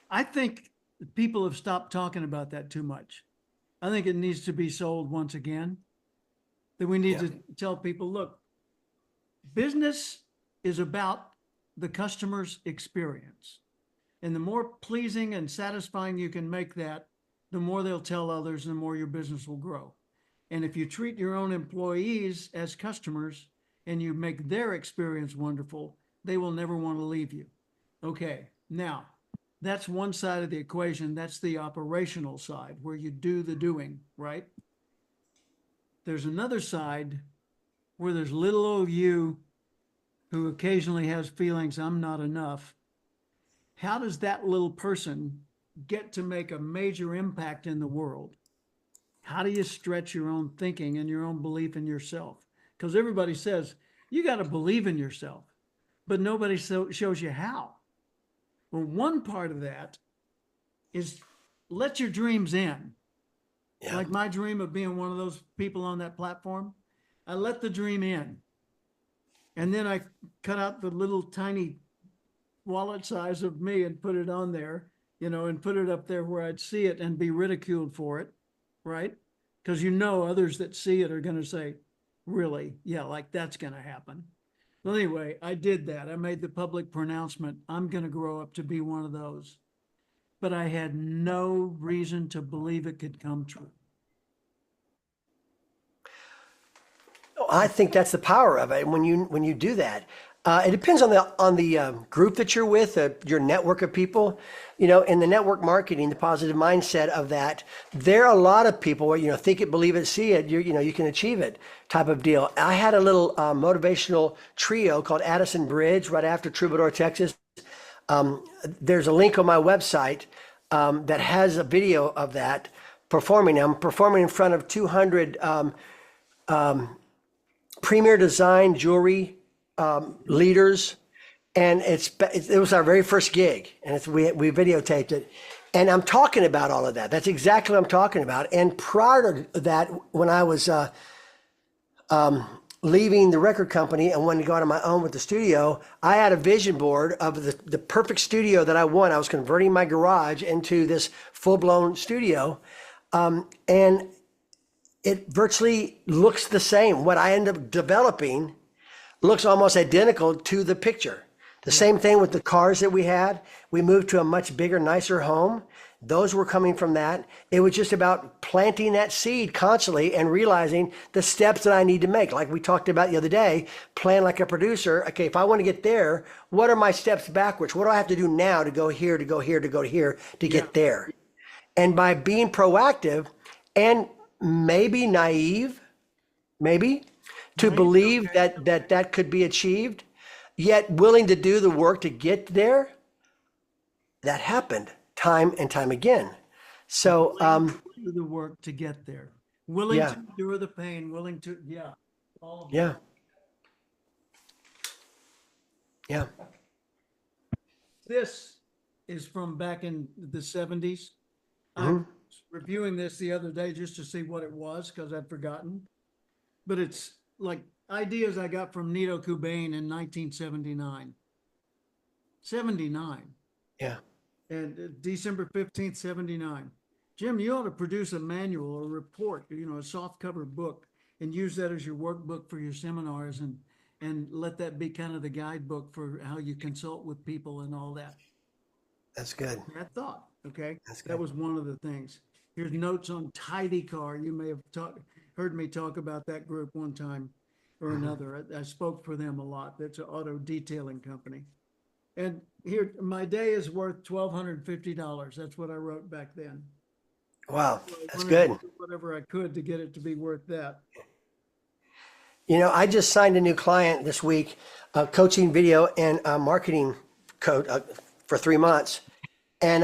A: I think people have stopped talking about that too much. I think it needs to be sold once again. That we need to tell people, look, business is about the customer's experience. And the more pleasing and satisfying you can make that, the more they'll tell others, the more your business will grow. And if you treat your own employees as customers and you make their experience wonderful, they will never want to leave you. Okay, now that's one side of the equation. That's the operational side where you do the doing, right? There's another side where there's little old you who occasionally has feelings, I'm not enough. How does that little person get to make a major impact in the world? How do you stretch your own thinking and your own belief in yourself? Because everybody says you got to believe in yourself, but nobody shows you how. Well, one part of that is let your dreams in.
B: Yeah.
A: Like my dream of being one of those people on that platform, I let the dream in. And then I cut out the little tiny wallet size of me and put it on there, and put it up there where I'd see it and be ridiculed for it, right? Because others that see it are going to say, really? Yeah, like that's going to happen. Well, anyway, I did that. I made the public pronouncement, I'm going to grow up to be one of those. But I had no reason to believe it could come true.
B: I think that's the power of it. When you do that, it depends on the group that you're with, your network of people. In the network marketing, the positive mindset of that, there are a lot of people where think it, believe it, see it. You can achieve it, type of deal. I had a little motivational trio called Addison Bridge right after Troubadour, Texas. There's a link on my website that has a video of that performing. I'm performing in front of 200 premier design jewelry leaders, and it was our very first gig, and we videotaped it, and I'm talking about all of that. That's exactly what I'm talking about. And prior to that, when I was leaving the record company and wanted to go out on my own with the studio, I had a vision board of the perfect studio that I want. I was converting my garage into this full-blown studio, and it virtually looks the same. What I end up developing looks almost identical to the picture. The same thing with the cars that we had. We moved to a much bigger, nicer home. Those were coming from that. It was just about planting that seed constantly and realizing the steps that I need to make. Like we talked about the other day, plan like a producer. Okay, if I want to get there, what are my steps backwards? What do I have to do now to go here, to go here, to go here, to get there? And by being proactive and maybe naive, to believe that could be achieved, yet willing to do the work to get there, that happened time and time again. So
A: do the work to get there, willing to endure the pain, willing to all of that.
B: Yeah.
A: This is from back in the 70s. I was reviewing this the other day just to see what it was because I'd forgotten. But it's like ideas I got from Nito Cobain in 1979. 79.
B: Yeah.
A: And December 15th, 79. Jim, you ought to produce a manual or report, a soft cover book, and use that as your workbook for your seminars and let that be kind of the guidebook for how you consult with people and all that.
B: That's good.
A: That thought, okay?
B: That's good.
A: That was one of the things. Here's notes on Tidy Car. You may have heard me talk about that group one time or another. I spoke for them a lot. That's an auto detailing company. And here, my day is worth $1,250. That's what I wrote back then.
B: Wow,
A: So I
B: that's
A: wanted
B: good.
A: to do whatever I could to get it to be worth that.
B: I just signed a new client this week, coaching video and marketing coach for 3 months. And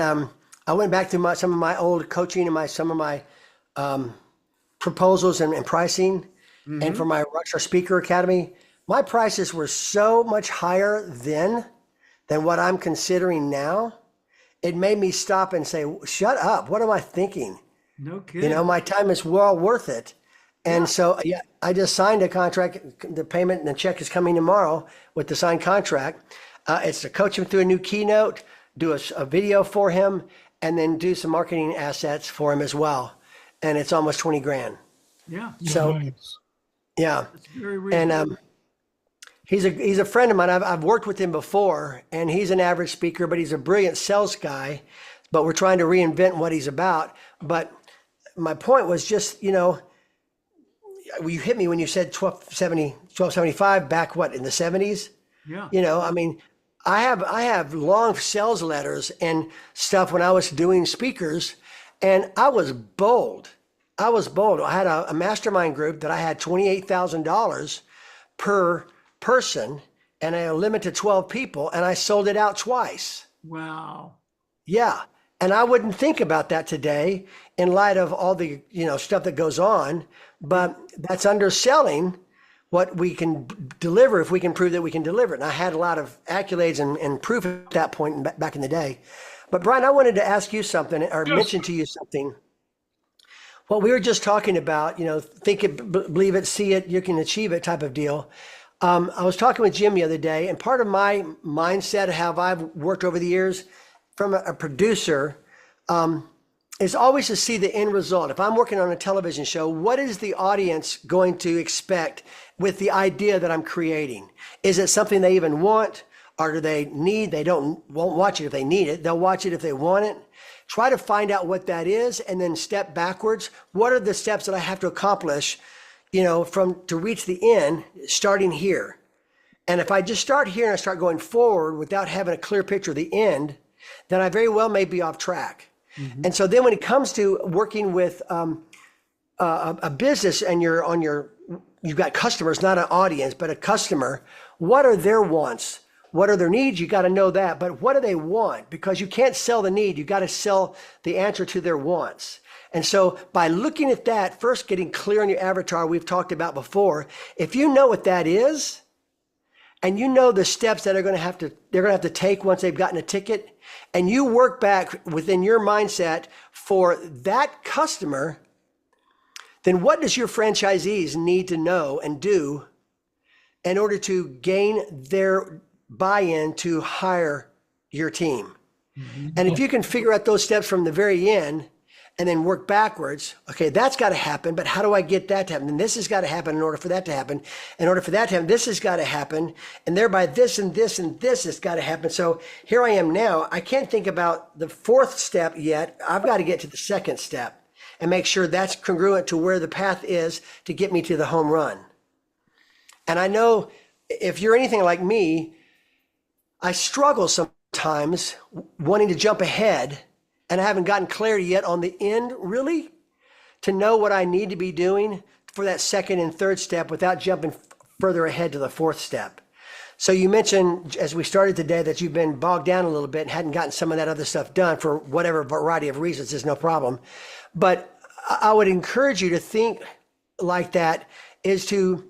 B: I went back to some of my old coaching and some of my proposals and pricing. And for my Rockstar Speaker Academy, my prices were so much higher then than what I'm considering now. It made me stop and say, shut up. What am I thinking?
A: No kidding.
B: My time is well worth it. And so, I just signed a contract. The payment and the check is coming tomorrow with the signed contract. It's to coach him through a new keynote, do a video for him, and then do some marketing assets for him as well. And it's almost 20 grand.
A: Yeah,
B: So,
C: Nice.
B: yeah.
A: it's very reasonable.
B: And he's a friend of mine. I've worked with him before, and he's an average speaker, but he's a brilliant sales guy. But we're trying to reinvent what he's about. But my point was just, you hit me when you said 1275 back in the 70s.
A: Yeah.
B: I have long sales letters and stuff when I was doing speakers, and I was bold. I had a mastermind group that I had $28,000 per person, and I limited 12 people, and I sold it out twice.
A: Wow.
B: Yeah. And I wouldn't think about that today in light of all the, stuff that goes on, but that's underselling what we can deliver if we can prove that we can deliver it. And I had a lot of accolades and proof at that point back in the day. But Brian, I wanted to ask you something or
C: Yes.
B: mention to you something. What we were just talking about, think it, believe it, see it, you can achieve it type of deal. I was talking with Jim the other day, and part of my mindset, how I've worked over the years from a producer, is always to see the end result. If I'm working on a television show, what is the audience going to expect with the idea that I'm creating? Is it something they even want? Or do they need? They won't watch it if they need it. They'll watch it if they want it. Try to find out what that is and then step backwards. What are the steps that I have to accomplish, to reach the end, starting here? And if I just start here and I start going forward without having a clear picture of the end, then I very well may be off track. And so then when it comes to working with a business and you've got customers, not an audience, but a customer, what are their wants? What are their needs? You got to know that. But what do they want? Because you can't sell the need. You got to sell the answer to their wants. And so by looking at that, first getting clear on your avatar, we've talked about before, if you know what that is, and you know the steps that they're going to have to take once they've gotten a ticket, and you work back within your mindset for that customer, then what does your franchisees need to know and do in order to gain their buy-in to hire your team? And if you can figure out those steps from the very end and then work backwards, okay, that's got to happen, but how do I get that to happen? And this has got to happen in order for that to happen. In order for that to happen, this has got to happen. And thereby this and this and this has got to happen. So here I am now. I can't think about the fourth step yet. I've got to get to the second step and make sure that's congruent to where the path is to get me to the home run. And I know if you're anything like me, I struggle sometimes wanting to jump ahead, and I haven't gotten clarity yet on the end, really, to know what I need to be doing for that second and third step without jumping further ahead to the fourth step. So you mentioned, as we started today, that you've been bogged down a little bit and hadn't gotten some of that other stuff done for whatever variety of reasons. There's no problem. But I would encourage you to think like that, is to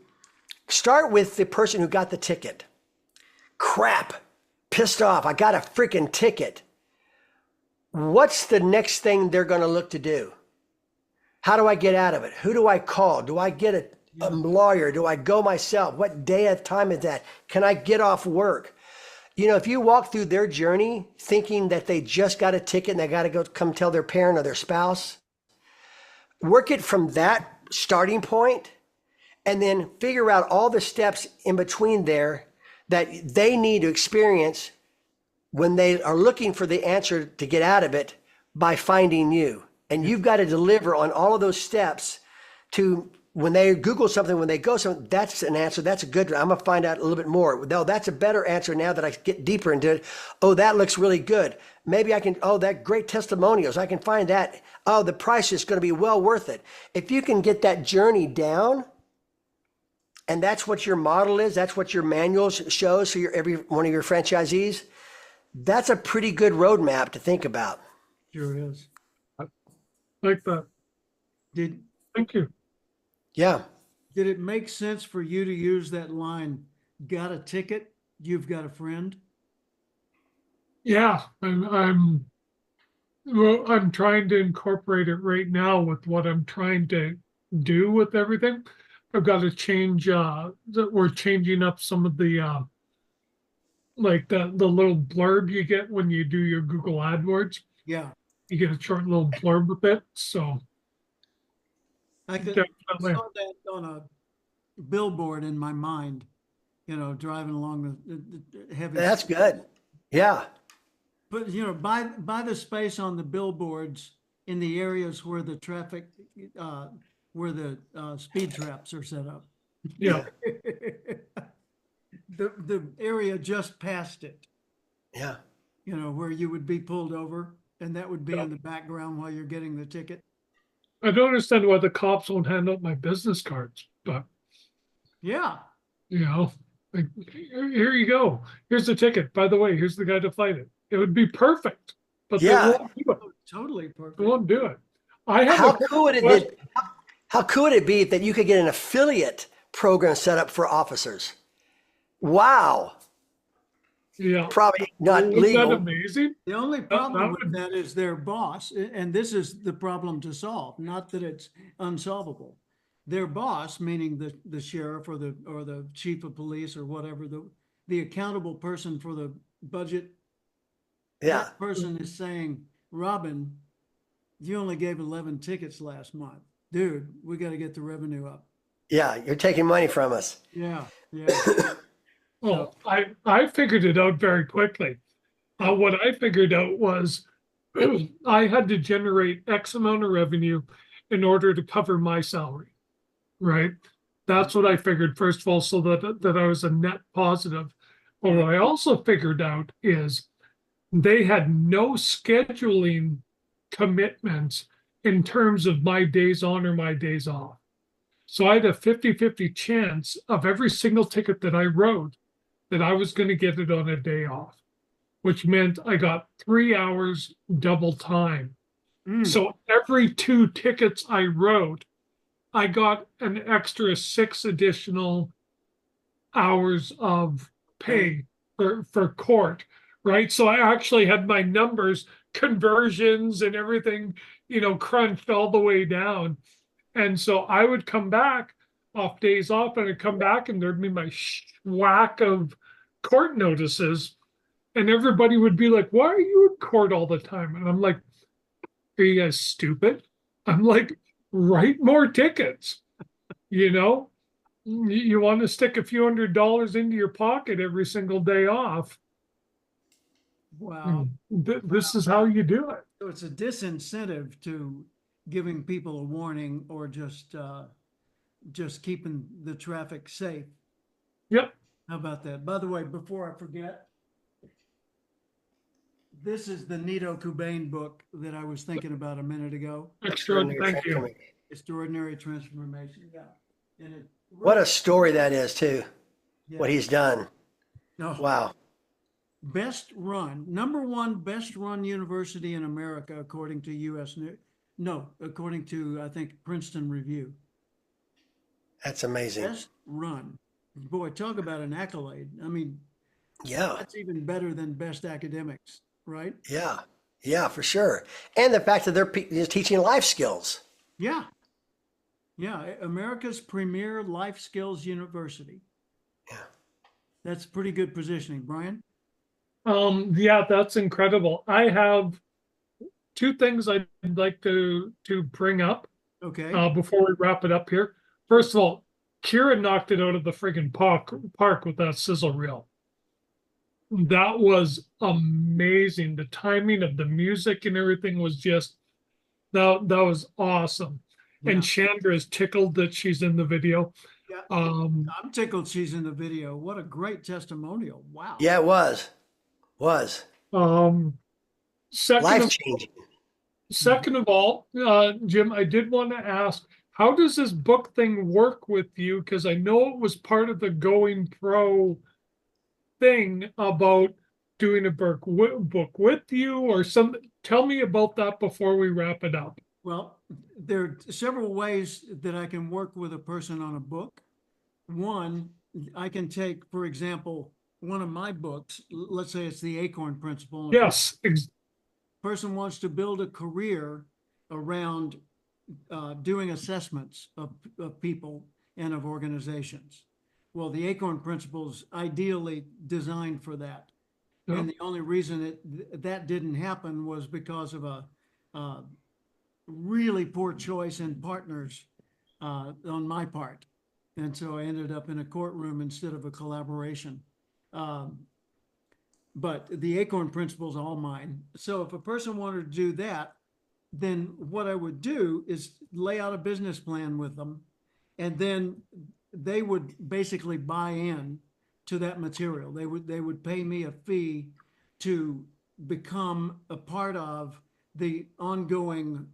B: start with the person who got the ticket. Crap, pissed off, I got a freaking ticket. What's the next thing they're going to look to do? How do I get out of it? Who do I call? Do I get a lawyer? Do I go myself? What day of time is that? Can I get off work? If you walk through their journey thinking that they just got a ticket and they got to go come tell their parent or their spouse, work it from that starting point and then figure out all the steps in between there that they need to experience when they are looking for the answer to get out of it by finding you. And you've got to deliver on all of those steps to when they Google something, when they go something, that's an answer. That's a good one. I'm going to find out a little bit more. No, that's a better answer now that I get deeper into it. Oh, that looks really good. Maybe I can, that great testimonials. I can find that. Oh, the price is going to be well worth it. If you can get that journey down, and that's what your model is, that's what your manual shows for every one of your franchisees, that's a pretty good roadmap to think about.
A: Sure is.
C: Like that. Thank you.
B: Yeah.
A: Did it make sense for you to use that line, got a ticket, you've got a friend?
C: Yeah, I'm trying to incorporate it right now with what I'm trying to do with everything. I've got to change, we're changing up some of the, like the little blurb you get when you do your Google AdWords.
A: Yeah.
C: You get a short little blurb with it. So
A: I saw
C: definitely.
A: that on a billboard in my mind, driving along the heavy.
B: That's good. Yeah.
A: But, by the space on the billboards in the areas where the traffic, where the speed traps are set up.
C: Yeah.
A: The area just past it,
B: Yeah.
A: where you would be pulled over, and that would be in the background while you're getting the ticket.
C: I don't understand why the cops won't hand out my business cards, but
A: Yeah.
C: like, here you go. Here's the ticket. By the way, here's the guy to fight it. It would be perfect. but they
B: Yeah.
C: won't do it.
A: Totally
C: They
A: perfect.
C: won't do it. I have
B: How
C: a
B: cool would
C: question.
B: it how cool would it be that you could get an affiliate program set up for officers? Wow.
C: Yeah.
B: Probably not
C: Isn't that
B: legal.
C: amazing?
A: The only
C: That
A: problem with
C: would,
A: that is their boss, and this is the problem to solve, not that it's unsolvable. Their boss, meaning the sheriff or the chief of police or whatever, the accountable person for the budget,
B: Yeah.
A: that person is saying, Robin, you only gave 11 tickets last month. Dude, we got to get the revenue up.
B: Yeah. You're taking money from us.
A: Yeah, yeah.
C: oh, I figured it out very quickly. What I figured out was I had to generate X amount of revenue in order to cover my salary, right? That's what I figured first of all, so that I was a net positive. But what I also figured out is they had no scheduling commitments in terms of my days on or my days off. So I had a 50-50 chance of every single ticket that I wrote that I was going to get it on a day off, which meant I got 3 hours double time.
A: Mm,
C: So every 2 tickets I wrote, I got an extra 6 additional hours of pay for court, right? So I actually had my numbers, conversions and everything, crunched all the way down. And so I would come back off days off and I'd come back and there'd be my whack of court notices. And everybody would be like, why are you in court all the time? And I'm like, are you guys stupid? I'm like, write more tickets. You want to stick a few $100s into your pocket every single day off.
A: wow.
C: This is how you do it.
A: So it's a disincentive to giving people a warning or just keeping the traffic safe.
C: Yep.
A: How about that? By the way, before I forget, this is the Nito Cobain book that I was thinking about a minute ago.
C: Extraordinary. Thank you.
A: Extraordinary Transformation. Yeah. And it
B: What a story that is, too.
A: yeah.
B: What he's done.
A: No.
B: Wow.
A: Best run, number one best run university in America, according to according to, I think, Princeton Review.
B: That's amazing.
A: Best run. Boy, talk about an accolade. I mean,
B: Yeah.
A: that's even better than best academics, right?
B: Yeah. Yeah, for sure. And the fact that they're teaching life skills.
A: Yeah. Yeah. America's premier life skills university.
B: Yeah.
A: That's pretty good positioning, Brian.
C: Yeah, that's incredible. I have 2 things I'd like to bring up
A: Okay.
C: before we wrap it up here. First of all, Kira knocked it out of the friggin' park with that sizzle reel. That was amazing. The timing of the music and everything was just that was awesome.
A: Yeah.
C: And Chandra is tickled that she's in the video.
A: Yeah.
C: Um,
A: I'm tickled she's in the video. What a great testimonial. Wow.
B: Yeah, it was. Was.
C: second
B: Life
C: of,
B: changing.
C: second of all, Jim, I did want to ask, how does this book thing work with you? Because I know it was part of the Going Pro thing about doing a book with you or something. Tell me about that before we wrap it up.
A: Well, there are several ways that I can work with a person on a book. One, I can take, for example, one of my books, let's say it's the Acorn Principle.
C: Yes.
A: Person wants to build a career around doing assessments of people and of organizations. Well, the Acorn Principle is ideally designed for that.
C: Yep.
A: And the only reason that didn't happen was because of a really poor choice in partners on my part. And so I ended up in a courtroom instead of a collaboration. But the Acorn Principle is all mine. So if a person wanted to do that, then what I would do is lay out a business plan with them, and then they would basically buy in to that material. They would pay me a fee to become a part of the ongoing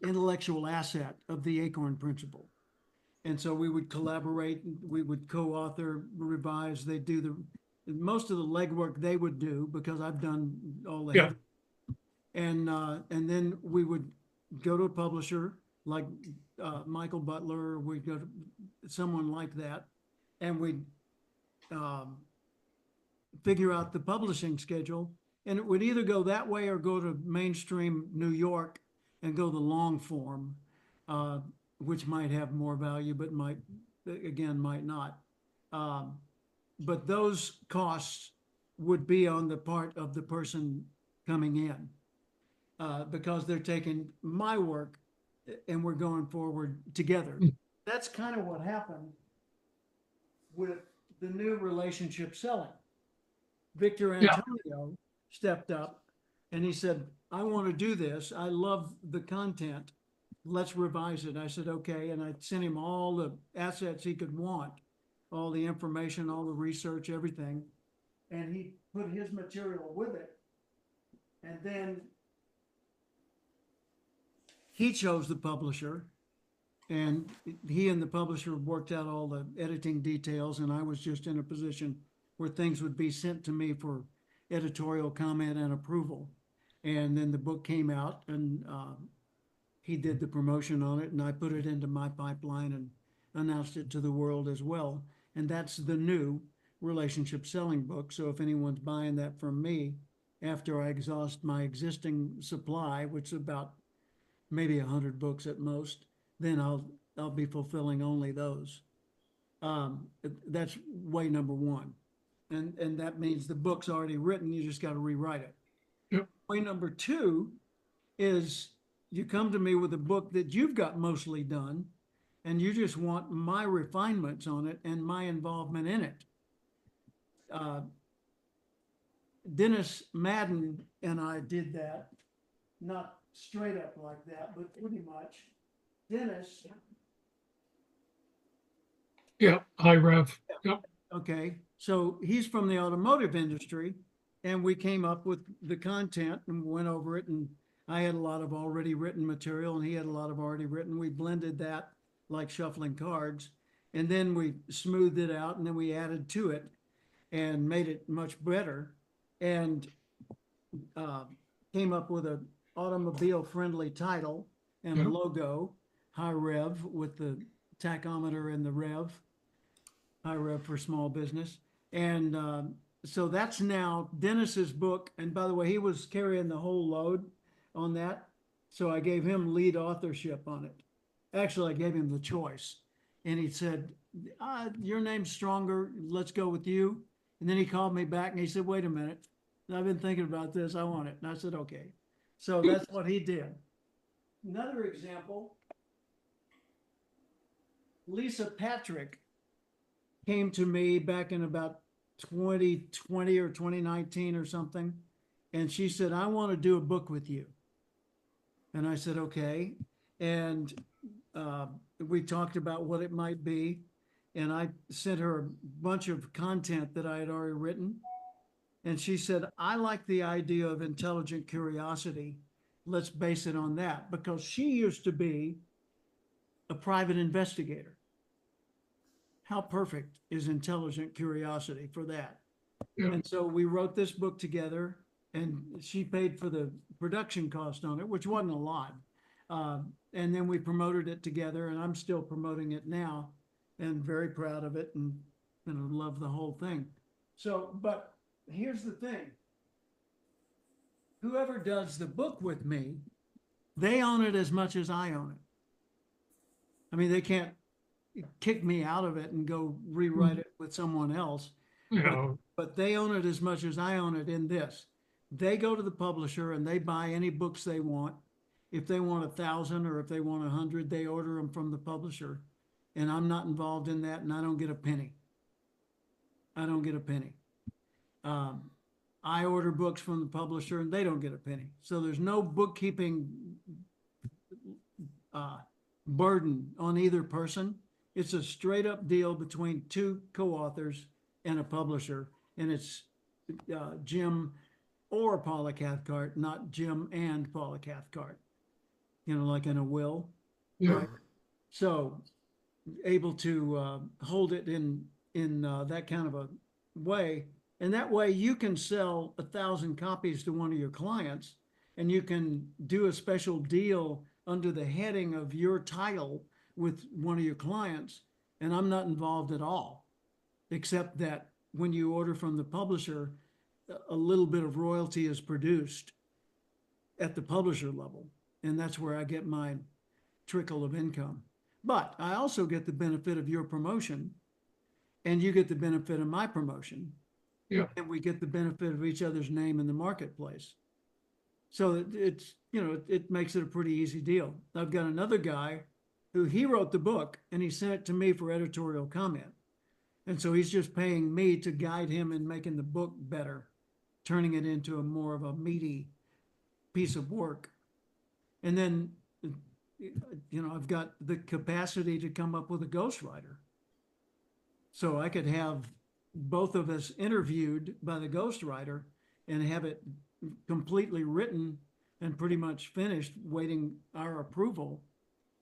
A: intellectual asset of the Acorn Principle. And so we would collaborate, we would co-author, revise, they do most of the legwork they would do because I've done all the
C: Yeah.
A: heavy. And then we would go to a publisher like Michael Butler, or we'd go to someone like that, and we'd figure out the publishing schedule. And it would either go that way or go to mainstream New York and go the long form, which might have more value, but might not. But those costs would be on the part of the person coming in, because they're taking my work and we're going forward together. That's kind of what happened with the new relationship selling. Victor
C: Yeah.
A: Antonio stepped up and he said, I want to do this. I love the content. Let's revise it. I said, okay. And I sent him all the assets he could want, all the information, all the research, everything. And he put his material with it. And then he chose the publisher, and he and the publisher worked out all the editing details. And I was just in a position where things would be sent to me for editorial comment and approval. And then the book came out, and he did the promotion on it, and I put it into my pipeline and announced it to the world as well. And that's the new relationship selling book. So if anyone's buying that from me after I exhaust my existing supply, which is about maybe 100 books at most, then I'll be fulfilling only those. That's way number one. And that means the book's already written, you just got to rewrite it.
C: Yep.
A: Way number two is you come to me with a book that you've got mostly done, and you just want my refinements on it and my involvement in it. Dennis Madden and I did that, not straight up like that, but pretty much. Dennis,
C: Yeah. High rev. Yep.
A: okay, so he's from the automotive industry, and we came up with the content and went over it, and I had a lot of already written material and he had a lot of already written. We blended that like shuffling cards, and then we smoothed it out, and then we added to it and made it much better, and came up with an automobile friendly title and a
C: Yep.
A: logo, High Rev, with the tachometer and the rev, High Rev for small business. And so that's now Dennis's book. And by the way, he was carrying the whole load on that. So I gave him lead authorship on it. Actually, I gave him the choice. And he said, your name's stronger. Let's go with you. And then he called me back and he said, wait a minute. I've been thinking about this. I want it. And I said, okay. So that's what he did. Another example, Lisa Patrick came to me back in about 2020 or 2019 or something. And she said, I want to do a book with you. And I said, okay. And we talked about what it might be. And I sent her a bunch of content that I had already written. And she said, I like the idea of intelligent curiosity. Let's base it on that, because she used to be a private investigator. How perfect is intelligent curiosity for that?
C: Yeah.
A: And so we wrote this book together, and she paid for the production cost on it, which wasn't a lot. And then we promoted it together, and I'm still promoting it now and very proud of it, and love the whole thing. So, but here's the thing. Whoever does the book with me, they own it as much as I own it. I mean, they can't kick me out of it and go rewrite it with someone else,
C: Yeah.
A: but they own it as much as I own it in this. They go to the publisher and they buy any books they want. If they want 1,000 or if they want 100, they order them from the publisher. And I'm not involved in that, and I don't get a penny. I don't get a penny. I order books from the publisher and they don't get a penny. So there's no bookkeeping burden on either person. It's a straight up deal between two co-authors and a publisher. And it's Jim or Paula Cathcart, not Jim and Paula Cathcart, like in a will.
C: Yeah.
A: Right? So able to hold it in that kind of a way And that way you can sell 1,000 copies to one of your clients, and you can do a special deal under the heading of your title with one of your clients. And I'm not involved at all, except that when you order from the publisher, a little bit of royalty is produced at the publisher level. And that's where I get my trickle of income. But I also get the benefit of your promotion, and you get the benefit of my promotion.
C: Yeah.
A: And we get the benefit of each other's name in the marketplace. So it's, it makes it a pretty easy deal. I've got another guy who he wrote the book and he sent it to me for editorial comment. And so he's just paying me to guide him in making the book better, turning it into a more of a meaty piece of work. And then, I've got the capacity to come up with a ghostwriter. So I could have both of us interviewed by the ghostwriter and have it completely written and pretty much finished, waiting our approval.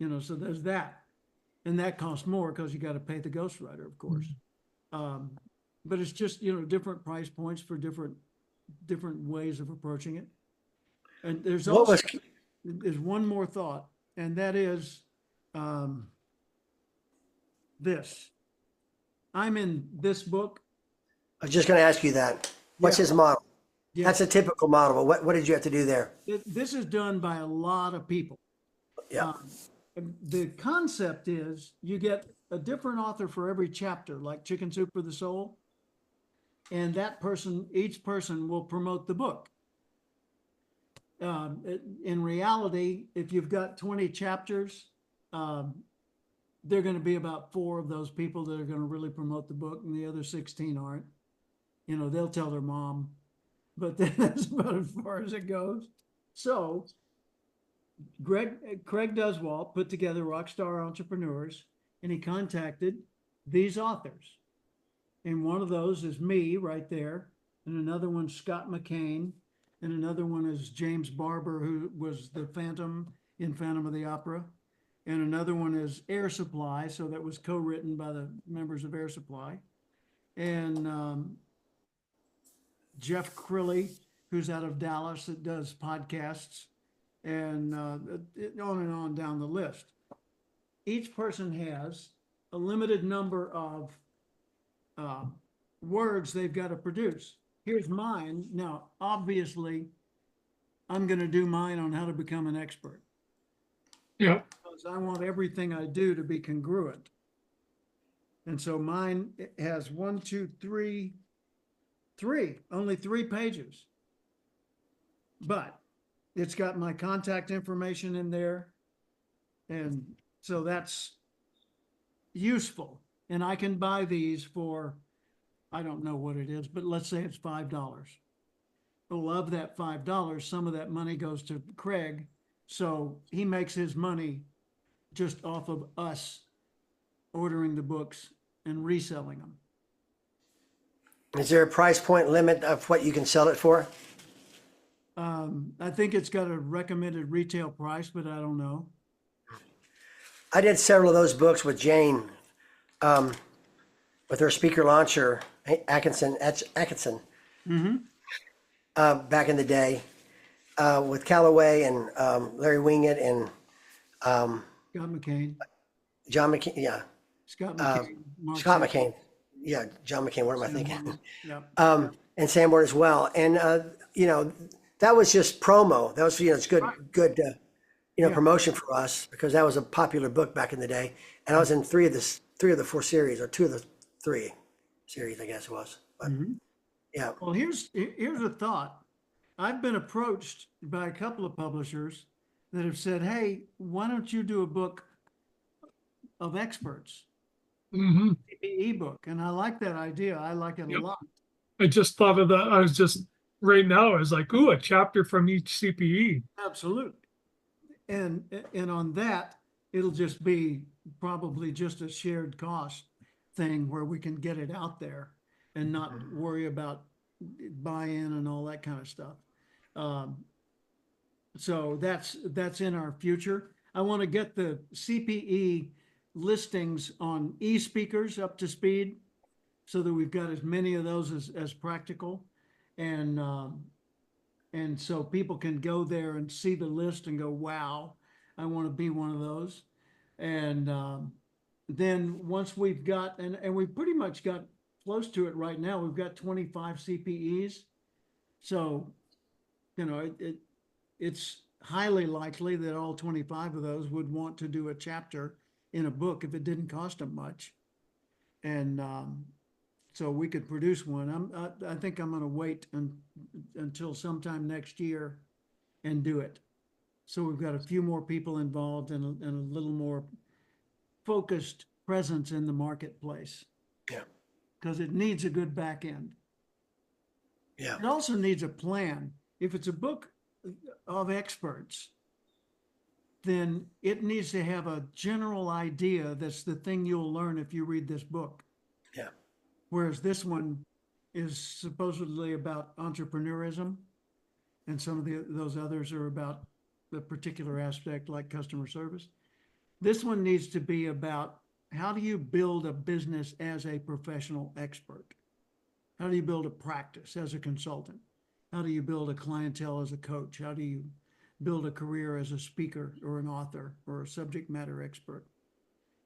A: So there's that. And that costs more because you got to pay the ghostwriter, of course. But it's just, different price points for different ways of approaching it. And there's there's one more thought, and that is this. I'm in this book.
B: I was just going to ask you that. What's
A: Yeah.
B: his model?
A: Yeah.
B: That's a typical model, but what did you have to do there?
A: This is done by a lot of people.
B: Yeah.
A: The concept is you get a different author for every chapter, like Chicken Soup for the Soul. And that person, each person will promote the book. In reality, if you've got 20 chapters, they're going to be about 4 of those people that are going to really promote the book, and the other 16 aren't. They'll tell their mom, but that's about as far as it goes. So Craig Duswalt put together Rockstar Entrepreneurs, and he contacted these authors. And one of those is me right there, and another one's Scott McCain, and another one is James Barber, who was the Phantom in Phantom of the Opera. And another one is Air Supply, so that was co-written by the members of Air Supply. And Jeff Crilly, who's out of Dallas, that does podcasts, and on and on down the list. Each person has a limited number of words they've got to produce. Here's mine. Now, obviously, I'm going to do mine on how to become an expert.
C: Yeah.
A: Because I want everything I do to be congruent. And so mine has 1, 2, 3, only 3 pages. But it's got my contact information in there. And so that's useful. And I can buy these for, I don't know what it is, but let's say it's $5. Well, of that $5, some of that money goes to Craig. So he makes his money just off of us ordering the books and reselling them.
B: Is there a price point limit of what you can sell it for?
A: I think it's got a recommended retail price, but I don't know.
B: I did several of those books with Jane, with her speaker launcher, Atkinson, back in the day, with Callaway and Larry Wingett and
A: Scott McCain.
B: John McCain. Yeah,
A: Scott McCain. Mark
B: Scott
A: Sam-
B: McCain. Yeah, John McCain. What am I thinking?
A: Yep.
B: And Sanborn as well. And that was just promo. That was it's good promotion for us, because that was a popular book back in the day. And I was in 3 of the 4 series, or 2 of the 3 series, I guess it was. But yeah,
A: Well, here's a thought. I've been approached by a couple of publishers that have said, "Hey, why don't you do a book of experts,
C: Hmm.
A: ebook?" And I like that idea. I like it a
C: Yep.
A: lot.
C: I just thought of that. I was just right now. I was like, ooh, a chapter from each CPE.
A: Absolutely. And on that, it'll just be probably just a shared cost thing where we can get it out there and not worry about buy-in and all that kind of stuff. So that's in our future. I want to get the CPE listings on e-speakers up to speed. so that we've got as many of those as practical. And, so people can go there and see the list and go, wow, I want to be one of those. And, then once we've got, and we've pretty much got close to it right now, we've got 25 CPEs. So, it's highly likely that all 25 of those would want to do a chapter in a book if it didn't cost them much. And, so we could produce one. I think I'm going to wait until sometime next year and do it. So we've got a few more people involved and a little more focused presence in the marketplace.
B: Yeah.
A: Because it needs a good back end.
B: Yeah.
A: It also needs a plan. If it's a book of experts, then it needs to have a general idea that's the thing you'll learn if you read this book.
B: Yeah.
A: Whereas this one is supposedly about entrepreneurism, and some of those others are about the particular aspect like customer service. This one needs to be about how do you build a business as a professional expert? How do you build a practice as a consultant? How do you build a clientele as a coach? How do you build a career as a speaker or an author or a subject matter expert?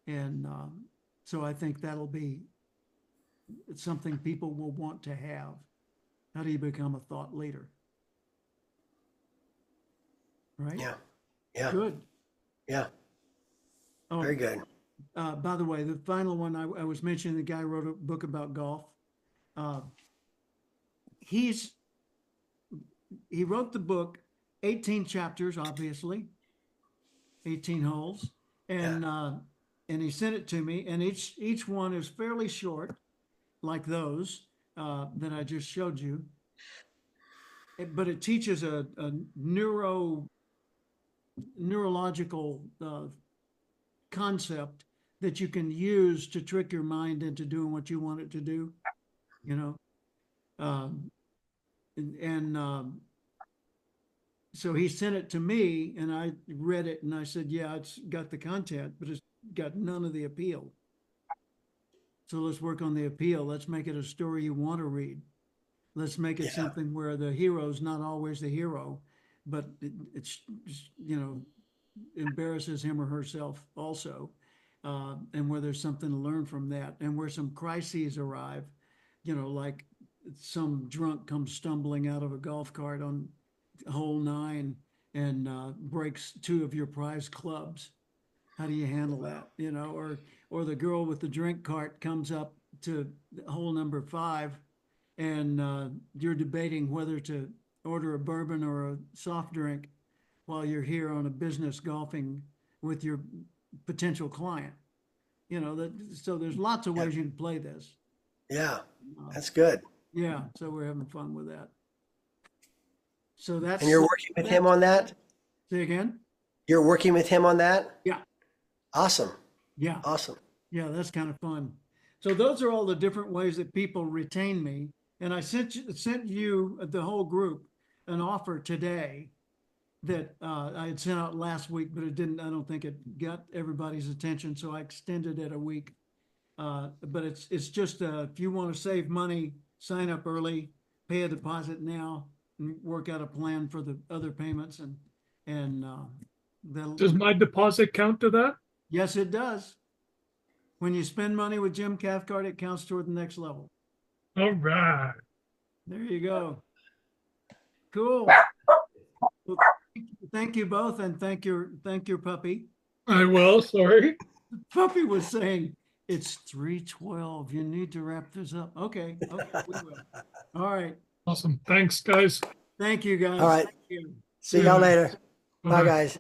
A: And so I think that'll be something people will want to have. How do you become a thought leader? Right?
B: Yeah. Yeah.
A: Good.
B: Yeah.
A: Oh,
B: Very good.
A: by the way, the final one I was mentioning, the guy wrote a book about golf. He wrote the book, 18 chapters, obviously, 18 holes, and he sent it to me, and each one is fairly short, like those that I just showed you. But it teaches a neurological concept that you can use to trick your mind into doing what you want it to do, so he sent it to me and I read it and I said, yeah, it's got the content, but it's got none of the appeal. So let's work on the appeal. Let's make it a story you want to read. Let's make it something where the hero's not always the hero, but it's embarrasses him or herself also. And where there's something to learn from that, and where some crises arrive, like some drunk comes stumbling out of a golf cart on hole 9 and breaks 2 of your prize clubs. How do you handle that? Or the girl with the drink cart comes up to hole number 5 and you're debating whether to order a bourbon or a soft drink while you're here on a business golfing with your potential client. So there's lots of ways you can play this.
B: Yeah. That's good.
A: Yeah, so we're having fun with that. So that's.
B: And you're working with him on that?
A: Say again?
B: You're working with him on that?
A: Yeah.
B: Awesome.
A: Yeah.
B: Awesome.
A: Yeah, that's kind of fun. So those are all the different ways that people retain me. And I sent you, the whole group, an offer today that I had sent out last week, but I don't think it got everybody's attention. So I extended it a week. But it's just, if you want to save money, sign up early, pay a deposit now, and work out a plan for the other payments. And
C: Does my deposit count to that?
A: yes, it does. When you spend money with Jim Cathcart, it counts toward the next level.
C: All right.
A: There you go. Cool. Well, thank you both, and thank your puppy.
C: I will, sorry.
A: Puppy was saying, it's 3:12. You need to wrap this up. Okay, we will. All right.
C: Awesome. Thanks, guys.
A: Thank you, guys.
B: All right.
A: Thank you.
B: See y'all later.
C: Bye.
B: Bye, guys.